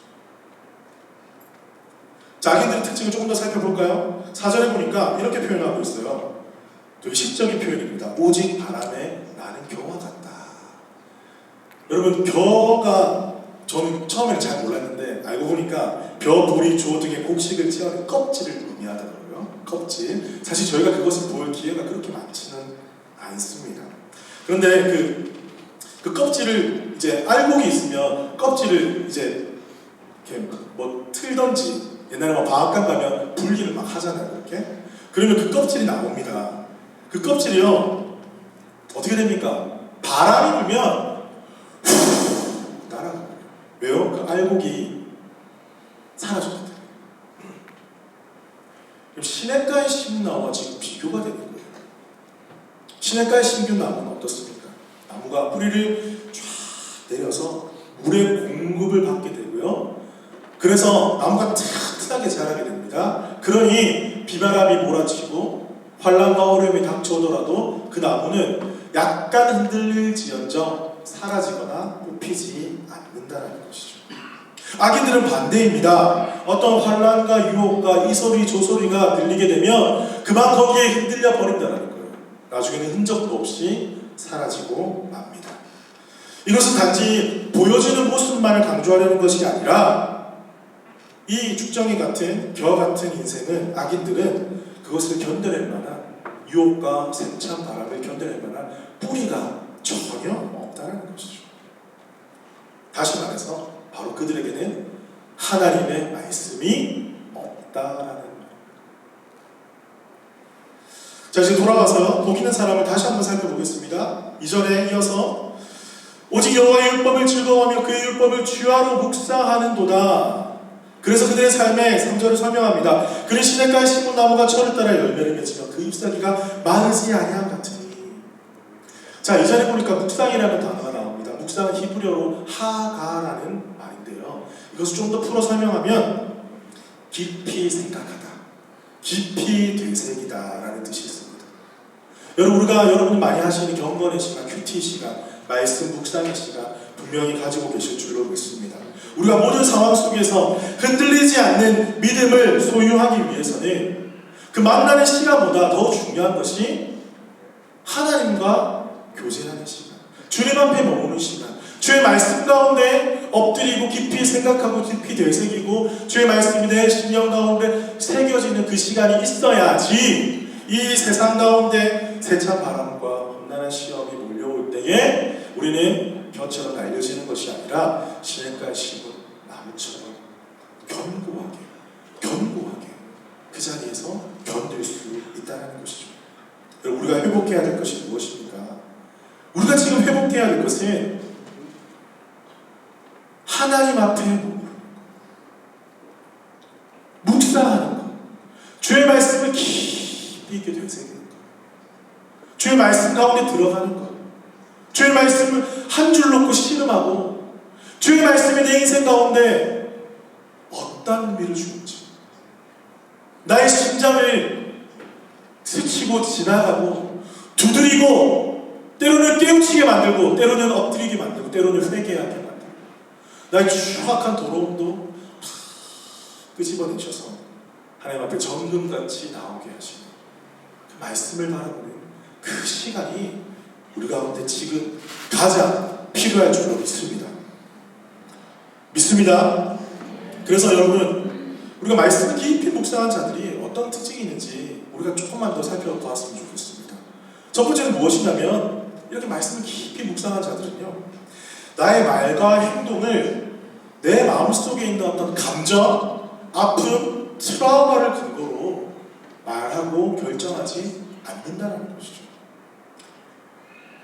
자기들의 특징을 조금 더 살펴볼까요? 4절에 보니까 이렇게 표현하고 있어요. 되게 시적인 표현입니다. 오직 바람에 나는 겨와 같다. 여러분, 겨가 저는 처음에는 잘 몰랐는데 알고 보니까 벼, 보리, 조 등의 곡식을 채우는 껍질을 의미하더라고요. 껍질. 사실 저희가 그것을 볼 기회가 그렇게 많지는 않습니다. 그런데 그 껍질을 이제 알곡이 있으면 껍질을 이제 이렇게 뭐 틀던지 옛날에 뭐 방앗간 가면 분리를 막 하잖아요. 이렇게. 그러면 그 껍질이 나옵니다. 그 껍질이요 어떻게 됩니까? 바람이 불면 후 날아가요. 왜요? 그 알곡이 사라졌거든요. 그럼 시냇가에 심은 나무와 지금 비교가 되는 거예요. 시냇가에 심은 나무는 어떻습니까? 나무가 뿌리를 쫙 내려서 물의 공급을 받게 되고요. 그래서 나무가 튼튼하게 자라게 됩니다. 그러니 비바람이 몰아치고 환란과 어려움이 닥쳐오더라도 그 나무는 약간 흔들릴지언정 사라지거나 뽑히지 않는다는 것이죠. 악인들은 반대입니다. 어떤 환란과 유혹과 이소리 저소리가 들리게 되면 그만 거기에 흔들려 버린다는 거예요. 나중에는 흔적도 없이 사라지고 맙니다. 이것은 단지 보여지는 모습만을 강조하려는 것이 아니라 이 축정이 같은 벼 같은 인생은 악인들은 그것을 견뎌낼 만한 유혹과 세찬 바람을 견뎌낼 만한 뿌리가 전혀 없다는 것이죠. 다시 말해서 바로 그들에게는 하나님의 말씀이 없다라는 말입니다. 자, 이제 돌아와서 복 있는 사람을 다시 한번 살펴보겠습니다. 2절에 이어서 오직 여호와의 율법을 즐거워하며 그의 율법을 주야로 묵상하는도다. 그래서 그들의 삶의 3절을 설명합니다. 그는 시냇가에 심은 나무가 철을 따라 열매를 맺으며 그 잎사귀가 마르지 아니함 같으니. 자, 2절에 보니까 묵상이라는 단어가 나옵니다. 묵상은 히브리어로 하가라는 말인데요. 이것을 좀 더 풀어 설명하면 깊이 생각하다, 깊이 되새기다라는 뜻이 있습니다. 우리가 여러분이 많이 하시는 경건의 시간, 큐티 시간, 말씀 묵상의 시간 분명히 가지고 계실 줄로 믿습니다. 우리가 모든 상황 속에서 흔들리지 않는 믿음을 소유하기 위해서는 그 만나는 시간보다 더 중요한 것이 하나님과 교제하는 시간, 주님 앞에 머무는 시간, 주의 말씀 가운데 엎드리고 깊이 생각하고 깊이 되새기고 주의 말씀이 내 심령 가운데 새겨지는 그 시간이 있어야지 이 세상 가운데 세찬 바람과 험난한 시험이 몰려올 때에 우리는 벼처럼 날려지는 것이 아니라 시냇가에 심은 나무처럼 견고하게 그 자리에서 견딜 수 있다는 것이죠. 우리가 회복해야 될 것이 무엇입니까? 우리가 지금 회복해야 될 것은 하나님 앞에 묵상하는 것, 주의 말씀을 깊이 있게 되새기는 것, 주의 말씀 가운데 들어가는 것, 주의 말씀을 한 줄 놓고 씨름하고 주의 말씀이 내 인생 가운데 어떤 의미를 주는지, 나의 심장을 스치고 지나가고 두드리고 때로는 깨우치게 만들고 때로는 엎드리게 만들고 때로는 회개하게 만들고 나의 추악한 더러움도 끄집어내셔서 하나님 앞에 정금같이 나오게 하시는 그 말씀을 바라보는 그 시간이 우리 가운데 지금 가장 필요할 줄로 믿습니다. 그래서 여러분, 우리가 말씀을 깊이 묵상한 자들이 어떤 특징이 있는지 우리가 조금만 더 살펴보았으면 좋겠습니다. 첫 번째는 무엇이냐면 이렇게 말씀을 깊이 묵상한 자들은요, 나의 말과 행동을 내 마음속에 있는 어떤 감정, 아픔, 트라우마를 근거로 말하고 결정하지 않는다는 것이죠.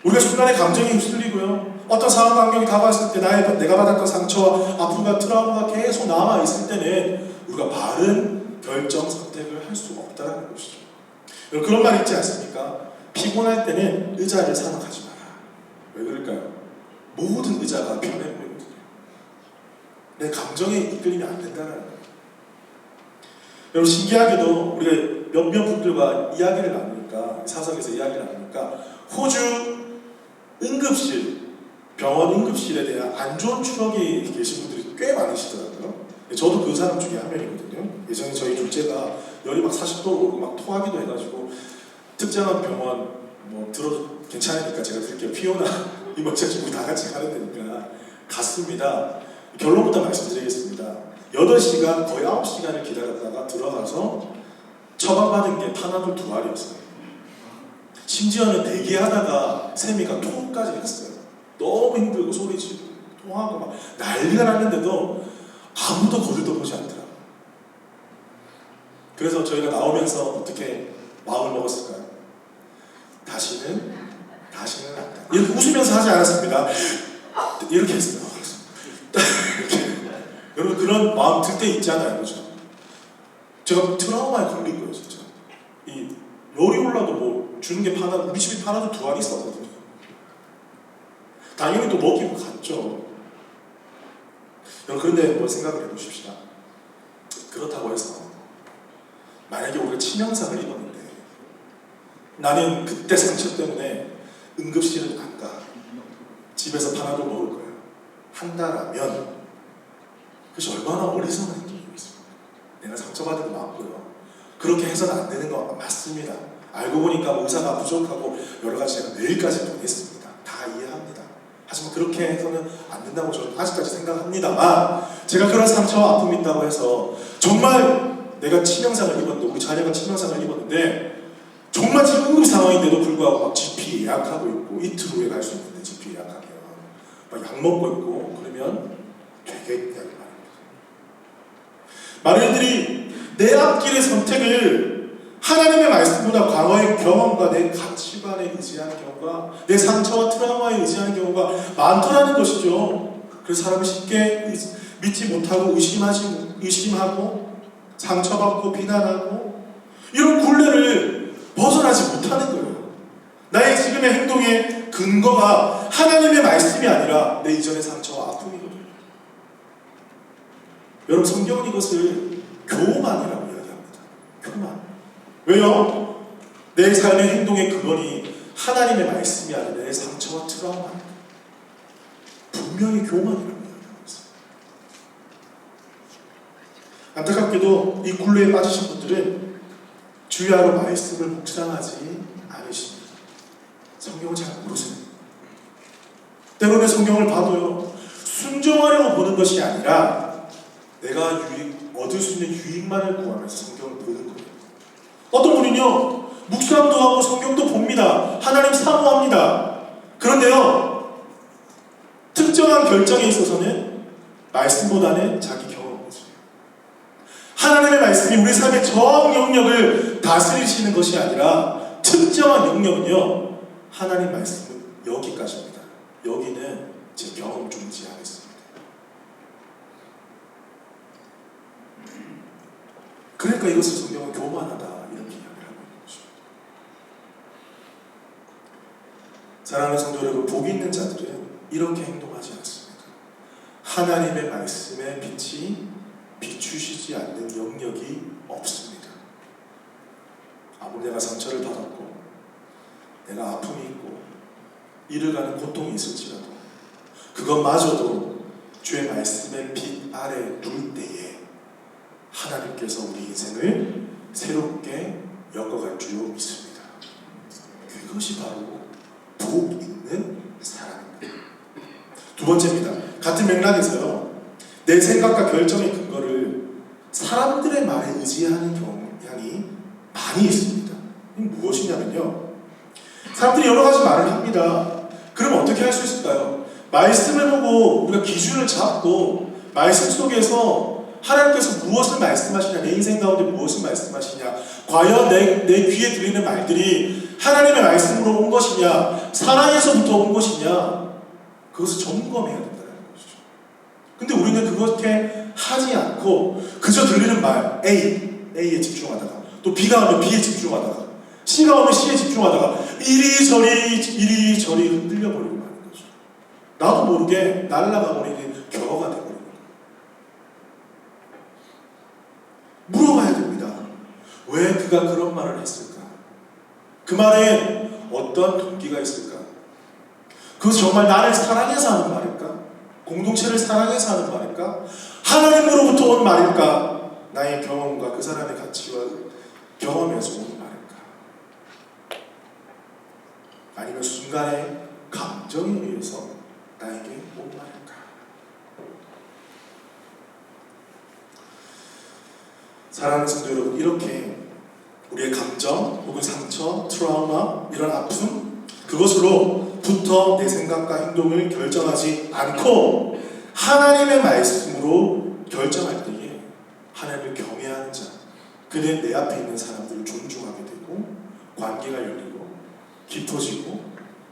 우리가 순간에 감정이 휩쓸리고요, 어떤 상황 환경이 다가왔을 때 내가 받았던 상처와 아픔과 트라우마가 계속 남아있을 때는 우리가 바른 결정, 선택을 할 수 없다는 것이죠. 여러분, 그런 말 있지 않습니까? 피곤할 때는 의자를 사막하지 마라. 왜 그럴까요? 모든 의자가 편해 보이거든요. 내 감정에 이끌리면 안 된다는 거예요. 여러분, 신기하게도 우리가 몇몇 분들과 이야기를 나누니까, 사석에서 이야기를 나누니까 호주 응급실, 병원 응급실에 대한 안 좋은 추억이 계신 분들이 꽤 많으시더라고요. 저도 그 사람 중에 한 명이거든요. 예전에 저희 둘째가 열이 막 40도 오르고 막 토하기도 해가지고 특정한 병원 뭐 들어도 괜찮으니까 제가 드릴게요. 피오나 이모차치 우리 다 같이 가는 데니까 갔습니다. 결론부터 말씀드리겠습니다. 8시간 거의 9시간을 기다렸다가 들어가서 처방받은 게 파나돌 2알이었어요. 심지어는 대기하다가 세미가 토까지 했어요. 너무 힘들고 소리 지르고 토하고 막 난리가 났는데도 아무도 거들떠보지 않더라고요. 그래서 저희가 나오면서 어떻게 마음을 먹었을까요? 다시는 안 돼. 이렇게 웃으면서 하지 않았습니다. 이렇게 했어요. 여러분, 그런 마음 들 때 있잖아요, 그죠? 제가 트라우마에 걸린 거예요, 진짜. 이 열이 올라도 뭐 주는 게 우리 집에 파나도 2알이 있었거든요. 당연히 또 먹이고 갔죠. 여러분, 그런데 뭐 생각을 해보십시다. 그렇다고 해서 만약에 우리가 치명상을 입었는데 나는 그때 상처 때문에 응급실은 안 가, 집에서 파나돌 먹을 거야 한다라면 그것이 얼마나 어리석은 행동이겠습니까? 내가 상처받은 거 맞고요. 그렇게 해서는 안 되는 거 맞습니다. 알고 보니까 의사가 부족하고 여러 가지 제가 내일까지 보냈습니다. 다 이해합니다. 하지만 그렇게 해서는 안 된다고 저는 아직까지 생각합니다만, 제가 그런 상처와 아픔이 있다고 해서 정말 내가 치명상을 입었는데, 우리 자녀가 치명상을 입었는데 정말 지금 응급 상황인데도 불구하고 막 GP 예약하고 있고 이틀 후에 갈 수 있는데 GP 예약하면 막 약 먹고 있고 그러면 되겠냐고 말입니다. 많은 이들이 내 앞길의 선택을 하나님의 말씀보다 과거의 경험과 내 가치관에 의지하는 경우가, 내 상처와 트라우마에 의지하는 경우가 많더라는 것이죠. 그래서 사람을 쉽게 믿지 못하고 의심하고 상처받고 비난하고 이런 굴레를 벗어나지 못하는 거예요. 나의 지금의 행동의 근거가 하나님의 말씀이 아니라 내 이전의 상처와 아픔이거든요. 여러분, 성경은 이것을 교만이라고 이야기합니다. 교만. 왜요? 내 삶의 행동의 근원이 하나님의 말씀이 아니라 내 상처와 트라우마입니다. 분명히 교만이라고 이야기합니다. 안타깝게도 이 굴레에 빠지신 분들은 주야로 말씀을 묵상하지 않으십니다. 성경을 잘 모르세요. 때로는 성경을 봐도요, 순종하려고 보는 것이 아니라 내가 얻을 수 있는 유익만을 구하면서 성경을 보는 거예요. 어떤 분은요, 묵상도 하고 성경도 봅니다. 하나님 사모합니다. 그런데요, 특정한 결정에 있어서는 말씀보다는 자기 경험을 보세요. 하나님의 말씀이 우리 삶의 전 영역을 다스리시는 것이 아니라 특정한 영역은요, 하나님 말씀은 여기까지입니다. 여기는 제 경험 중지하겠습니다. 그러니까 이것을 성경은 교만하다 이렇게 이야기를 하고 있는 것입니다. 사랑하는 성도 여러분, 복이 있는 자들은 이렇게 행동하지 않습니다. 하나님의 말씀에 빛이 비추시지 않는 영역이 없습니다. 아무리 내가 상처를 받았고 내가 아픔이 있고 이르가는 고통이 있을지라도 그것마저도 주의 말씀의 빛 아래 둘 때에 하나님께서 우리 인생을 새롭게 엮어갈 줄 믿습니다. 그것이 바로 복 있는 사람입니다. 두 번째입니다. 같은 맥락에서요, 내 생각과 결정의 근거를 사람들의 말에 의지하는 경향이 많이 있습니다. 이게 무엇이냐면요, 사람들이 여러 가지 말을 합니다. 그럼 어떻게 할 수 있을까요? 말씀을 보고 우리가 기준을 잡고 말씀 속에서 하나님께서 무엇을 말씀하시냐, 내 인생 가운데 무엇을 말씀하시냐, 과연 내 귀에 들리는 말들이 하나님의 말씀으로 온 것이냐, 사랑에서부터 온 것이냐, 그것을 점검해야 된다는 것이죠. 근데 우리는 그렇게 하지 않고 그저 들리는 말 A에 집중하다가 또 B가 오면 B에 집중하다가 C가 오면 C에 집중하다가 이리저리 흔들려 버리고 마는 거죠. 나도 모르게 날아가 버리는 경어가 되버리는 거예요. 물어봐야 됩니다. 왜 그가 그런 말을 했을까? 그 말에 어떤 동기가 있을까? 그것이 정말 나를 사랑해서 하는 말일까? 공동체를 사랑해서 하는 말일까? 하나님으로부터 온 말일까? 나의 경험과 그 사람의 가치와 경험에서 온 말일까? 아니면 순간의 감정에 의해서 나에게 온 말일까? 사랑하는 성도 여러분, 이렇게 우리의 감정 혹은 상처, 트라우마, 이런 아픔, 그것으로부터 내 생각과 행동을 결정하지 않고 하나님의 말씀으로 결정할 때에 하나님을 경외하는 자, 그는 내 앞에 있는 사람들을 존중하게 되고 관계가 열리고 깊어지고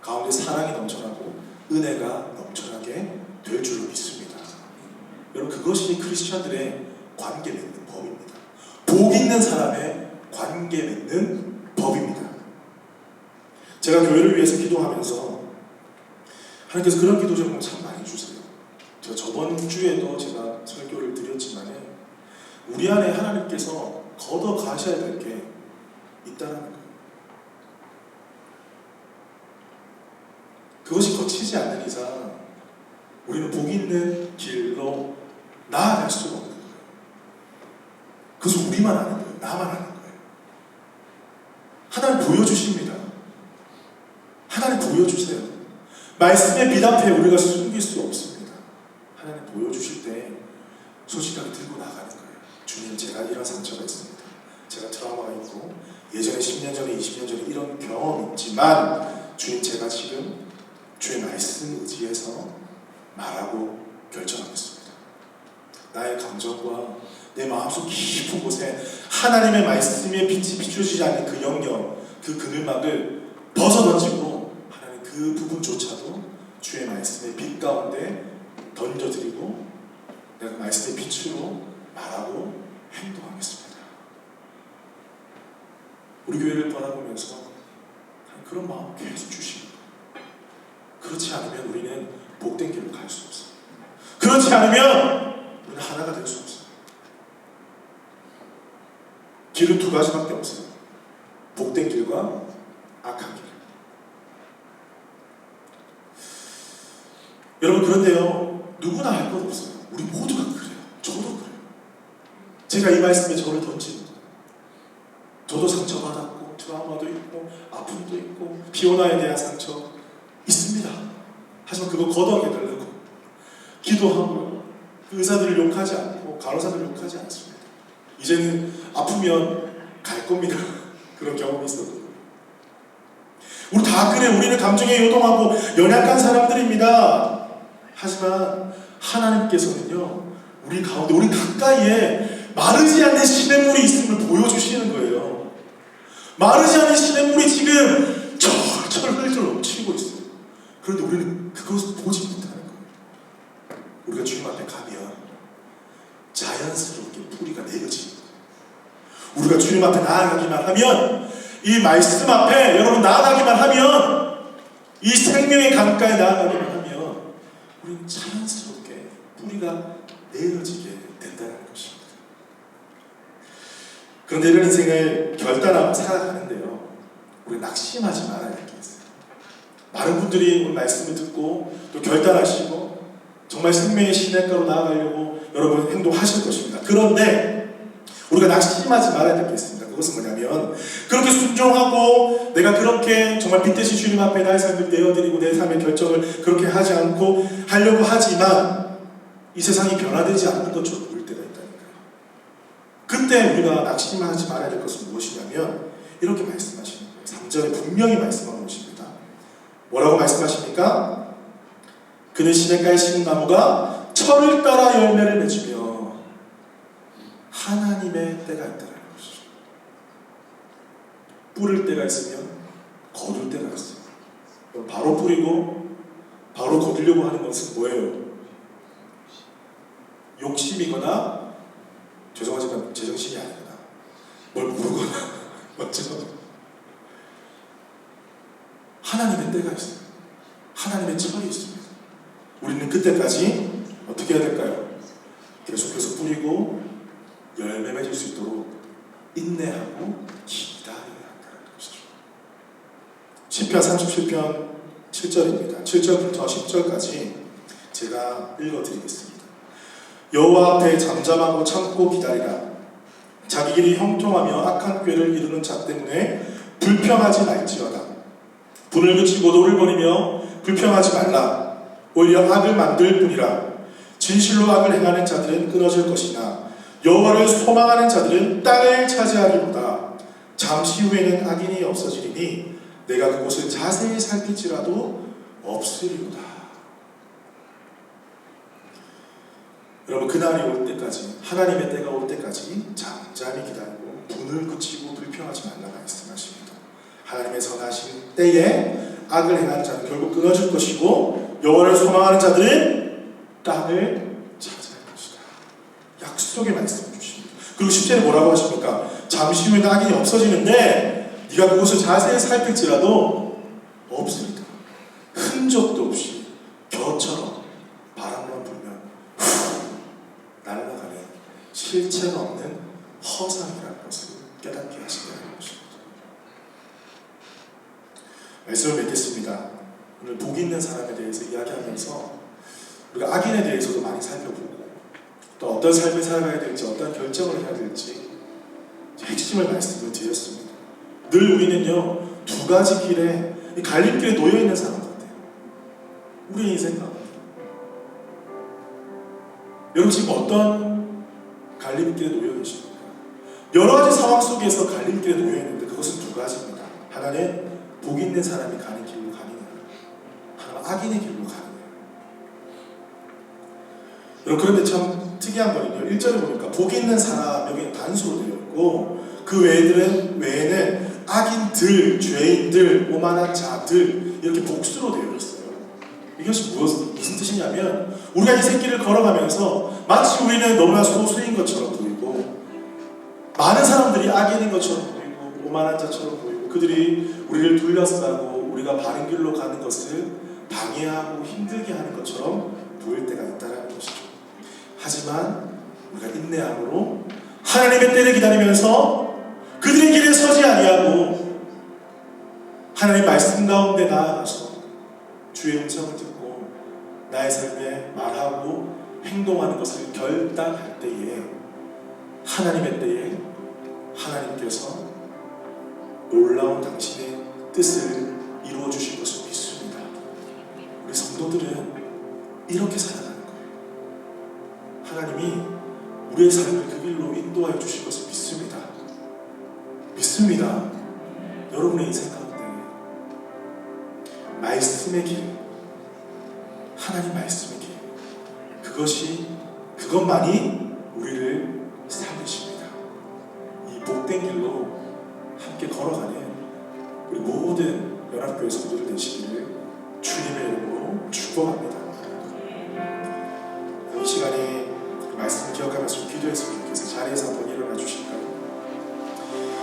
가운데 사랑이 넘쳐나고 은혜가 넘쳐나게 될 줄로 믿습니다. 여러분, 그것이 크리스천들의 관계 맺는 법입니다. 복 있는 사람의 관계 맺는 법입니다. 제가 교회를 위해서 기도하면서 하나님께서 그런 기도 제목을 참 많이 주세요. 제가 저번 주에도 제가 설교를 드렸지만 우리 안에 하나님께서 걷어 가셔야 될 게 있다는 거예요. 그것이 거치지 않는 이상 우리는 복 있는 길로 나아갈 수가 없는 거예요. 그것은 우리만 아는 거예요. 나만 아는 거예요. 하나님 보여주십니다. 하나님 보여주세요. 말씀의 빛 앞에 우리가 숨길 수 없습니다. 하나님 보여주실 때 솔직하게 들고 나가는 거예요. 주님, 제가 이런 상처가 있습니다. 제가 트라우마가 있고 예전에 10년 전에 20년 전에 이런 경험이 있지만 주님, 제가 지금 주의 말씀 의지해서 말하고 결정하겠습니다. 나의 감정과 내 마음속 깊은 곳에 하나님의 말씀의 빛이 비춰지지 않는 그 영역, 그 그늘막을 벗어던지고 하나님 그 부분조차도 주의 말씀의 빛 가운데 던져드리고 내가 말씀의 빛으로 말하고 행동하겠습니다. 우리 교회를 바라보면서 그런 마음 계속 주십니다. 그렇지 않으면 우리는 복된 길로 갈 수 없어요. 그렇지 않으면 우리는 하나가 될 수 없어요. 길은 두 가지밖에 없어요. 복된 길과 악한 길. 여러분, 그런데요, 누구나 할 것 없어요. 우리 모두가 그래요. 저도 그래요. 제가 이 말씀에 저를 던지는 거예요. 저도 상처받았고 트라우마도 있고 아픔도 있고 비오나에 대한 상처 있습니다. 하지만 그거 걷어내려고 기도하고 그 의사들을 욕하지 않고 간호사들을 욕하지 않습니다. 이제는 아프면 갈 겁니다. 그런 경험이 있어도 우리 다 그래. 우리는 감정에 요동하고 연약한 사람들입니다. 하지만 하나님께서는요, 우리 가운데, 우리 가까이에 마르지 않는 시냇물이 있음을 보여주시는 거예요. 마르지 않는 시냇물이 지금 철철 흘러 넘치고 있어요. 그런데 우리는 그것을 보지 못하는 거예요. 우리가 주님 앞에 가면 자연스럽게 뿌리가 내려지는 거예요. 우리가 주님 앞에 나아가기만 하면, 이 말씀 앞에 여러분 나아가기만 하면, 이 생명의 강가에 나아가기만 하면 우리는 자연스럽게 뿌리가 내려지게 된다는 것입니다. 그런데 이런 인생을 결단하고 살아가는데요, 우리 낙심하지 말아야 할 게 있어요. 많은 분들이 오늘 말씀을 듣고 또 결단하시고 정말 생명의 시냇가로 나아가려고 여러분 행동하실 것입니다. 그런데 우리가 낙심하지 말아야 될 게 있습니다. 그것은 뭐냐면, 그렇게 순종하고 내가 그렇게 정말 빛대신 주님 앞에 나의 삶을 내어드리고 내 삶의 결정을 그렇게 하지 않고 하려고 하지만 이 세상이 변화되지 않는 것처럼 보일 때가 있다니까요. 그때 우리가 낙심하지 말아야 될 것은 무엇이냐면 이렇게 말씀하시는 거예요. 3절에 분명히 말씀하고 있습니다. 뭐라고 말씀하십니까? 그는 시냇가에 심은 나무가 철을 따라 열매를 맺으며 하나님의 때가 있다는 것이죠. 뿌릴 때가 있으면 거둘 때가 있어요. 바로 뿌리고 바로 거두려고 하는 것은 뭐예요? 욕심이거나, 죄송하지만 제정신이 아니거나 뭘 모르거나 맞죠? 하나님의 때가 있어요. 하나님의 철이 있습니다. 우리는 그때까지 어떻게 해야 될까요? 계속해서 뿌리고 열매 맺을 수 있도록 인내하고 기다려야 한다는 것이죠. 시편 37편 7절입니다. 7절부터 10절까지 제가 읽어드리겠습니다. 여호와 앞에 잠잠하고 참고 기다리라. 자기 길이 형통하며 악한 꾀를 이루는 자 때문에 불평하지 말지어다. 분을 그치고 노를 버리며 불평하지 말라. 오히려 악을 만들 뿐이라. 진실로 악을 행하는 자들은 끊어질 것이나 여호와를 소망하는 자들은 땅을 차지하리로다. 잠시 후에는 악인이 없어지리니 내가 그곳을 자세히 살필지라도 없으리로다. 여러분, 그날이 올 때까지, 하나님의 때가 올 때까지 잠잠히 기다리고 분을 그치고 불평하지 말라 말씀하십니다. 하나님의 선하신 때에 악을 행하는 자는 결국 끊어질 것이고 여호와를 소망하는 자들은 땅을 차지할 것이다. 약속의 말씀을 주십니다. 그리고 10절에 뭐라고 하십니까? 잠시 후에는 악인이 없어지는데 네가 그곳을 자세히 살필지라도 없으리다. 흔적도 없이 겨처럼 바람만 불면 날아가는 실체가 없는 허상이라는 것을 깨닫게 하신다는 것입니다. 말씀을 맺겠습니다. 오늘 복 있는 사람에 대해서 이야기하면서 우리가 악인에 대해서도 많이 살펴보고 또 어떤 삶을 살아가야 될지, 어떤 결정을 해야 될지 핵심을 말씀을 드렸습니다. 늘 우리는요, 두 가지 길에, 갈림길에 놓여있는 사람 같아요. 우리 인생 가운데. 여러분, 지금 어떤 갈림길에 놓여 계십니까? 여러 가지 상황 속에서 갈림길에 놓여 있는데 그것은 두 가지입니다. 하나는 복 있는 사람이 가는 길로 가느냐, 하나는 악인의 길로 가느냐. 여러분, 그런데 참 특이한 거는요, 1절에 보니까 복 있는 사람, 여기는 단수로 되어 있고 그 외에는 악인들, 죄인들, 오만한 자들 이렇게 복수로 되어 있어요. 이것이 무슨 뜻이냐면 우리가 이 새끼를 걸어가면서 마치 우리는 너무나 소수인 것처럼 보이고 많은 사람들이 악인인 것처럼 보이고 오만한 자처럼 보이고 그들이 우리를 둘러싸고 우리가 바른 길로 가는 것을 방해하고 힘들게 하는 것처럼 보일 때가 있다는 것이죠. 하지만 우리가 인내함으로 하나님의 때를 기다리면서 그들의 길에 서지 아니하고 하나님의 말씀 가운데 나아가서 주의 음성을 듣고 나의 삶에 말하고 행동하는 것을 결단할 때에 하나님의 때에 하나님께서 놀라운 당신의 뜻을 이루어 주실 것을 믿습니다. 우리 성도들은 이렇게 살아가는 거예요. 하나님이 우리의 삶을 그 길로 인도하여 주실 것을 믿습니다. 믿습니다. 여러분의 인생 가운데 말씀의 길, 하나님 말씀의 길, 그것만이 우리를 살리십니다. 이 복된 길로 함께 걸어가는 우리 모든 연합교회 성도들 되시기를 주님의 이름으로 축복합니다. 이 시간에 말씀을 기억하면서 기도했으면 좋겠어요. 자리에서 한번 일어나 주실까요?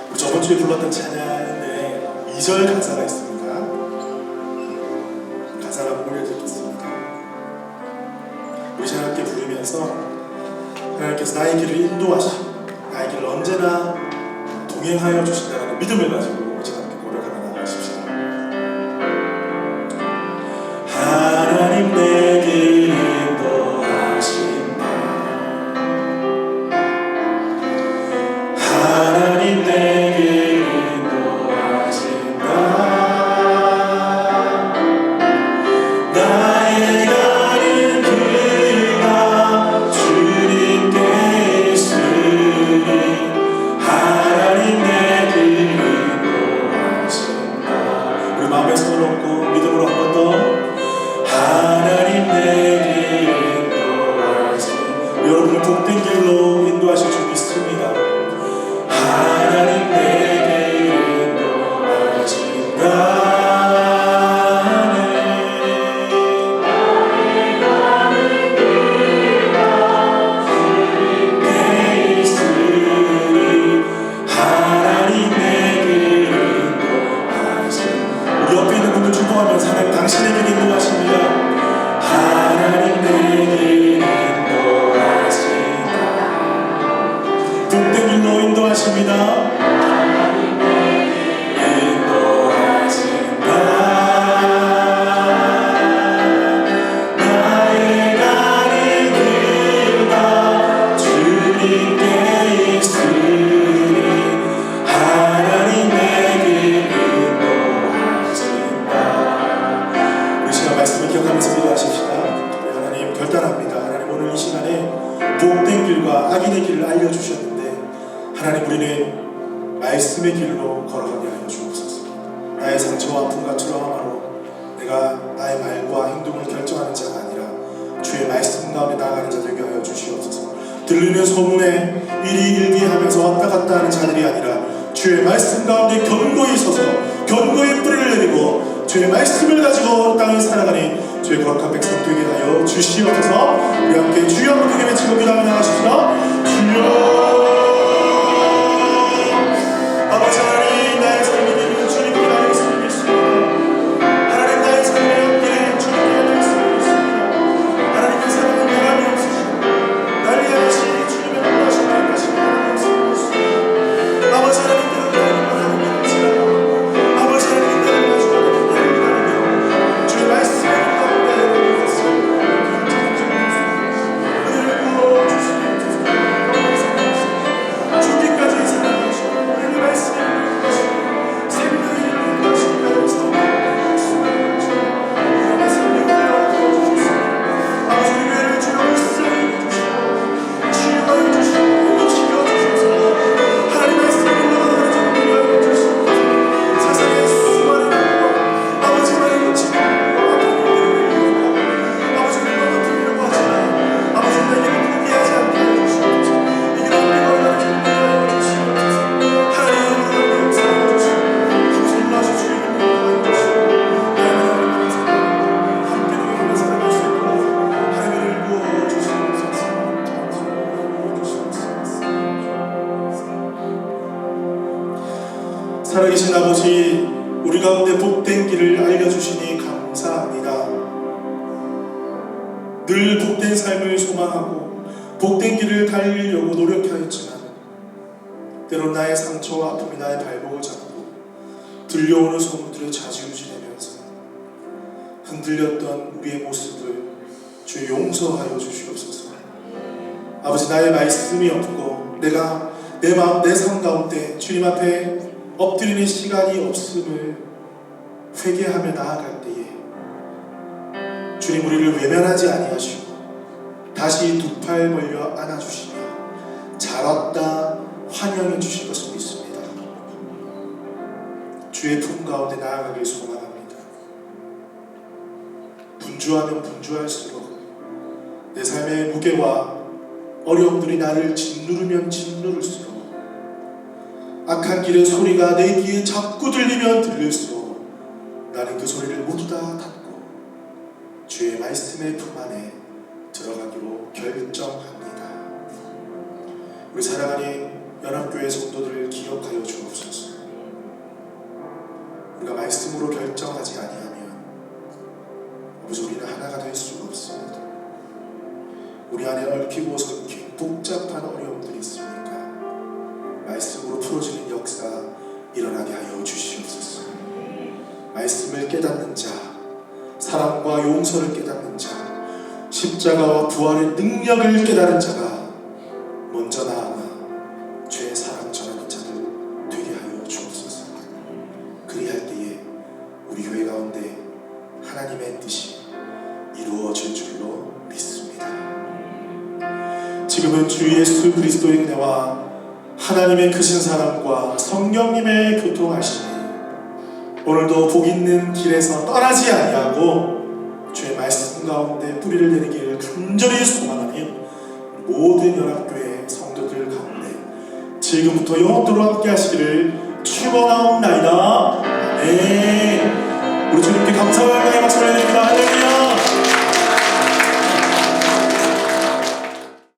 우리 저번 주에 불렀던 찬양인데 2절 가사가 있습니다. 가사를 한번 올려드리겠습니다. 우리 함께 부르면서 하나님께서 나의 길을 인도하시고 나의 길을 언제나 동행하여 주신다는 믿음을 가지고 우리 함께 고백하며 나가십시다. 하나님 내 길 인도하신다. 하나님 내 길 인도하신다. 나의 가는 길 다 주님께 있으니 하나님 내 길 인도하신다. 자기네 길을 알려주셨는데 하나님 우리는 말씀의 길로 걸어가게 하여 주옵소서. 나의 상처와 아픔과 트라우마로 내가 나의 말과 행동을 결정하는 자가 아니라 주의 말씀 가운데 나아가는 자 되게 하여 주시옵소서. 들리는 소문에 일희일비하면서 왔다 갔다 하는 자들이 아니라 주의 말씀 가운데 견고히 서서 견고히 뿌리를 내리고 주의 말씀을 가지고 땅을 살아가니 주의 거룩한 백성 되게 하여 주시옵소서. 우리 함께 주여 함께 외치고 기도하며 나가십시다. 주여. 아버지 하나님, 나의 삶이 되는 주님께 나를 믿습니다. 하나님, 나의 삶의 옆길에 주님께 나를 믿습니다. 하나님의 사랑은 변함이 없으시고 날 위하시 주님의 원하신 말씀하신 변함이 없으시고 아버지 하나님께는 나를 원하는 믿음이시라. 아버지 하나님 나를 마주하는 나를 기다리며 주의 말씀을 가운데 나를 은혜를 부어주시옵소서. 죽기까지 사랑하시고 우리의 말씀을 인도하시고 생명을 인도하시고 나를 사랑하시고 우리의 삶을 인도하시옵소서. 아버지 우리를 주여 불쌍히 해주시고 치유하여 주시고 지켜주셔서 하나님의 생명을 인도하여 주시옵소서. 세상의 수많은 일과 아버지만의 고치고 아버지 우리가 어떻게라고 하지만 아버지 우리에게 포기하지 않게 하여 주시옵소서. 이게 우리가 얼마나 존귀하여 주시옵소서. 하나님 우리를 역사하여 주시고 아버지 일러서 주의 이름을 인도하여 주시고 하나님의 사랑 함께 동행하며 살아갈 수 있도록 하나님을 부어주시옵소서. 살아계신 아버지, 우리 가운데 복된 길을 알려주시니 감사합니다. 늘 복된 삶을 소망하고 복된 길을 달리려고 노력하였지만 때론 나의 상처와 아픔이 나의 발목을 잡고 들려오는 소문들에 좌지우지되면서 흔들렸던 우리의 모습을 주 용서하여 주시옵소서. 아버지, 나의 말씀이 없고 내가 내 마음 내 삶 가운데 주님 앞에 엎드리는 시간이 없음을 회개하며 나아갈 때에 주님 우리를 외면하지 아니하시고 다시 두 팔 벌려 안아주시며 잘 왔다 환영해 주실 것을 믿습니다. 주의 품 가운데 나아가길 소망합니다. 분주하면 분주할수록 내 삶의 무게와 어려움들이 나를 짓누르면 짓누를수록 악한 길의 소리가 내 귀에 자꾸 들리면 들릴수록 나는 그 소리를 모두 다 닫고 주의 말씀의 품 안에 들어가기로 결정합니다. 우리 사랑하는 연합교회 성도들을 기억하여 주옵소서. 우리가 말씀으로 결정하지 아니하면 아버지 우리는 하나가 될 수가 없습니다. 우리 안에 얽히고 섞인 복잡한 어려움들이 있습니까? 말씀으로 풀어지는 역사 일어나게 하여 주시옵소서. 말씀을 깨닫는 자, 사랑과 용서를 깨닫는 자, 십자가와 부활의 능력을 깨달은 자가 먼저 나아가 죄의 사랑 전하는 자들 되게 하여 주옵소서. 그리할 때에 우리 교회 가운데 하나님의 뜻이 이루어질 줄로 믿습니다. 지금은 주 예수 그리스도의 은혜와 하나님의 크신 사랑과 성령님의 교통하심이 오늘도 복 있는 길에서 떠나지 아니하고 주의 말씀 가운데 뿌리를 내리기를 간절히 소망하니 모든 연합교회 성도들 가운데 지금부터 영원토록 함께 하시기를 축원하옵나이다. 아멘. 우리 주님께 감사와 영광의 박수를 드립니다. 할렐루야.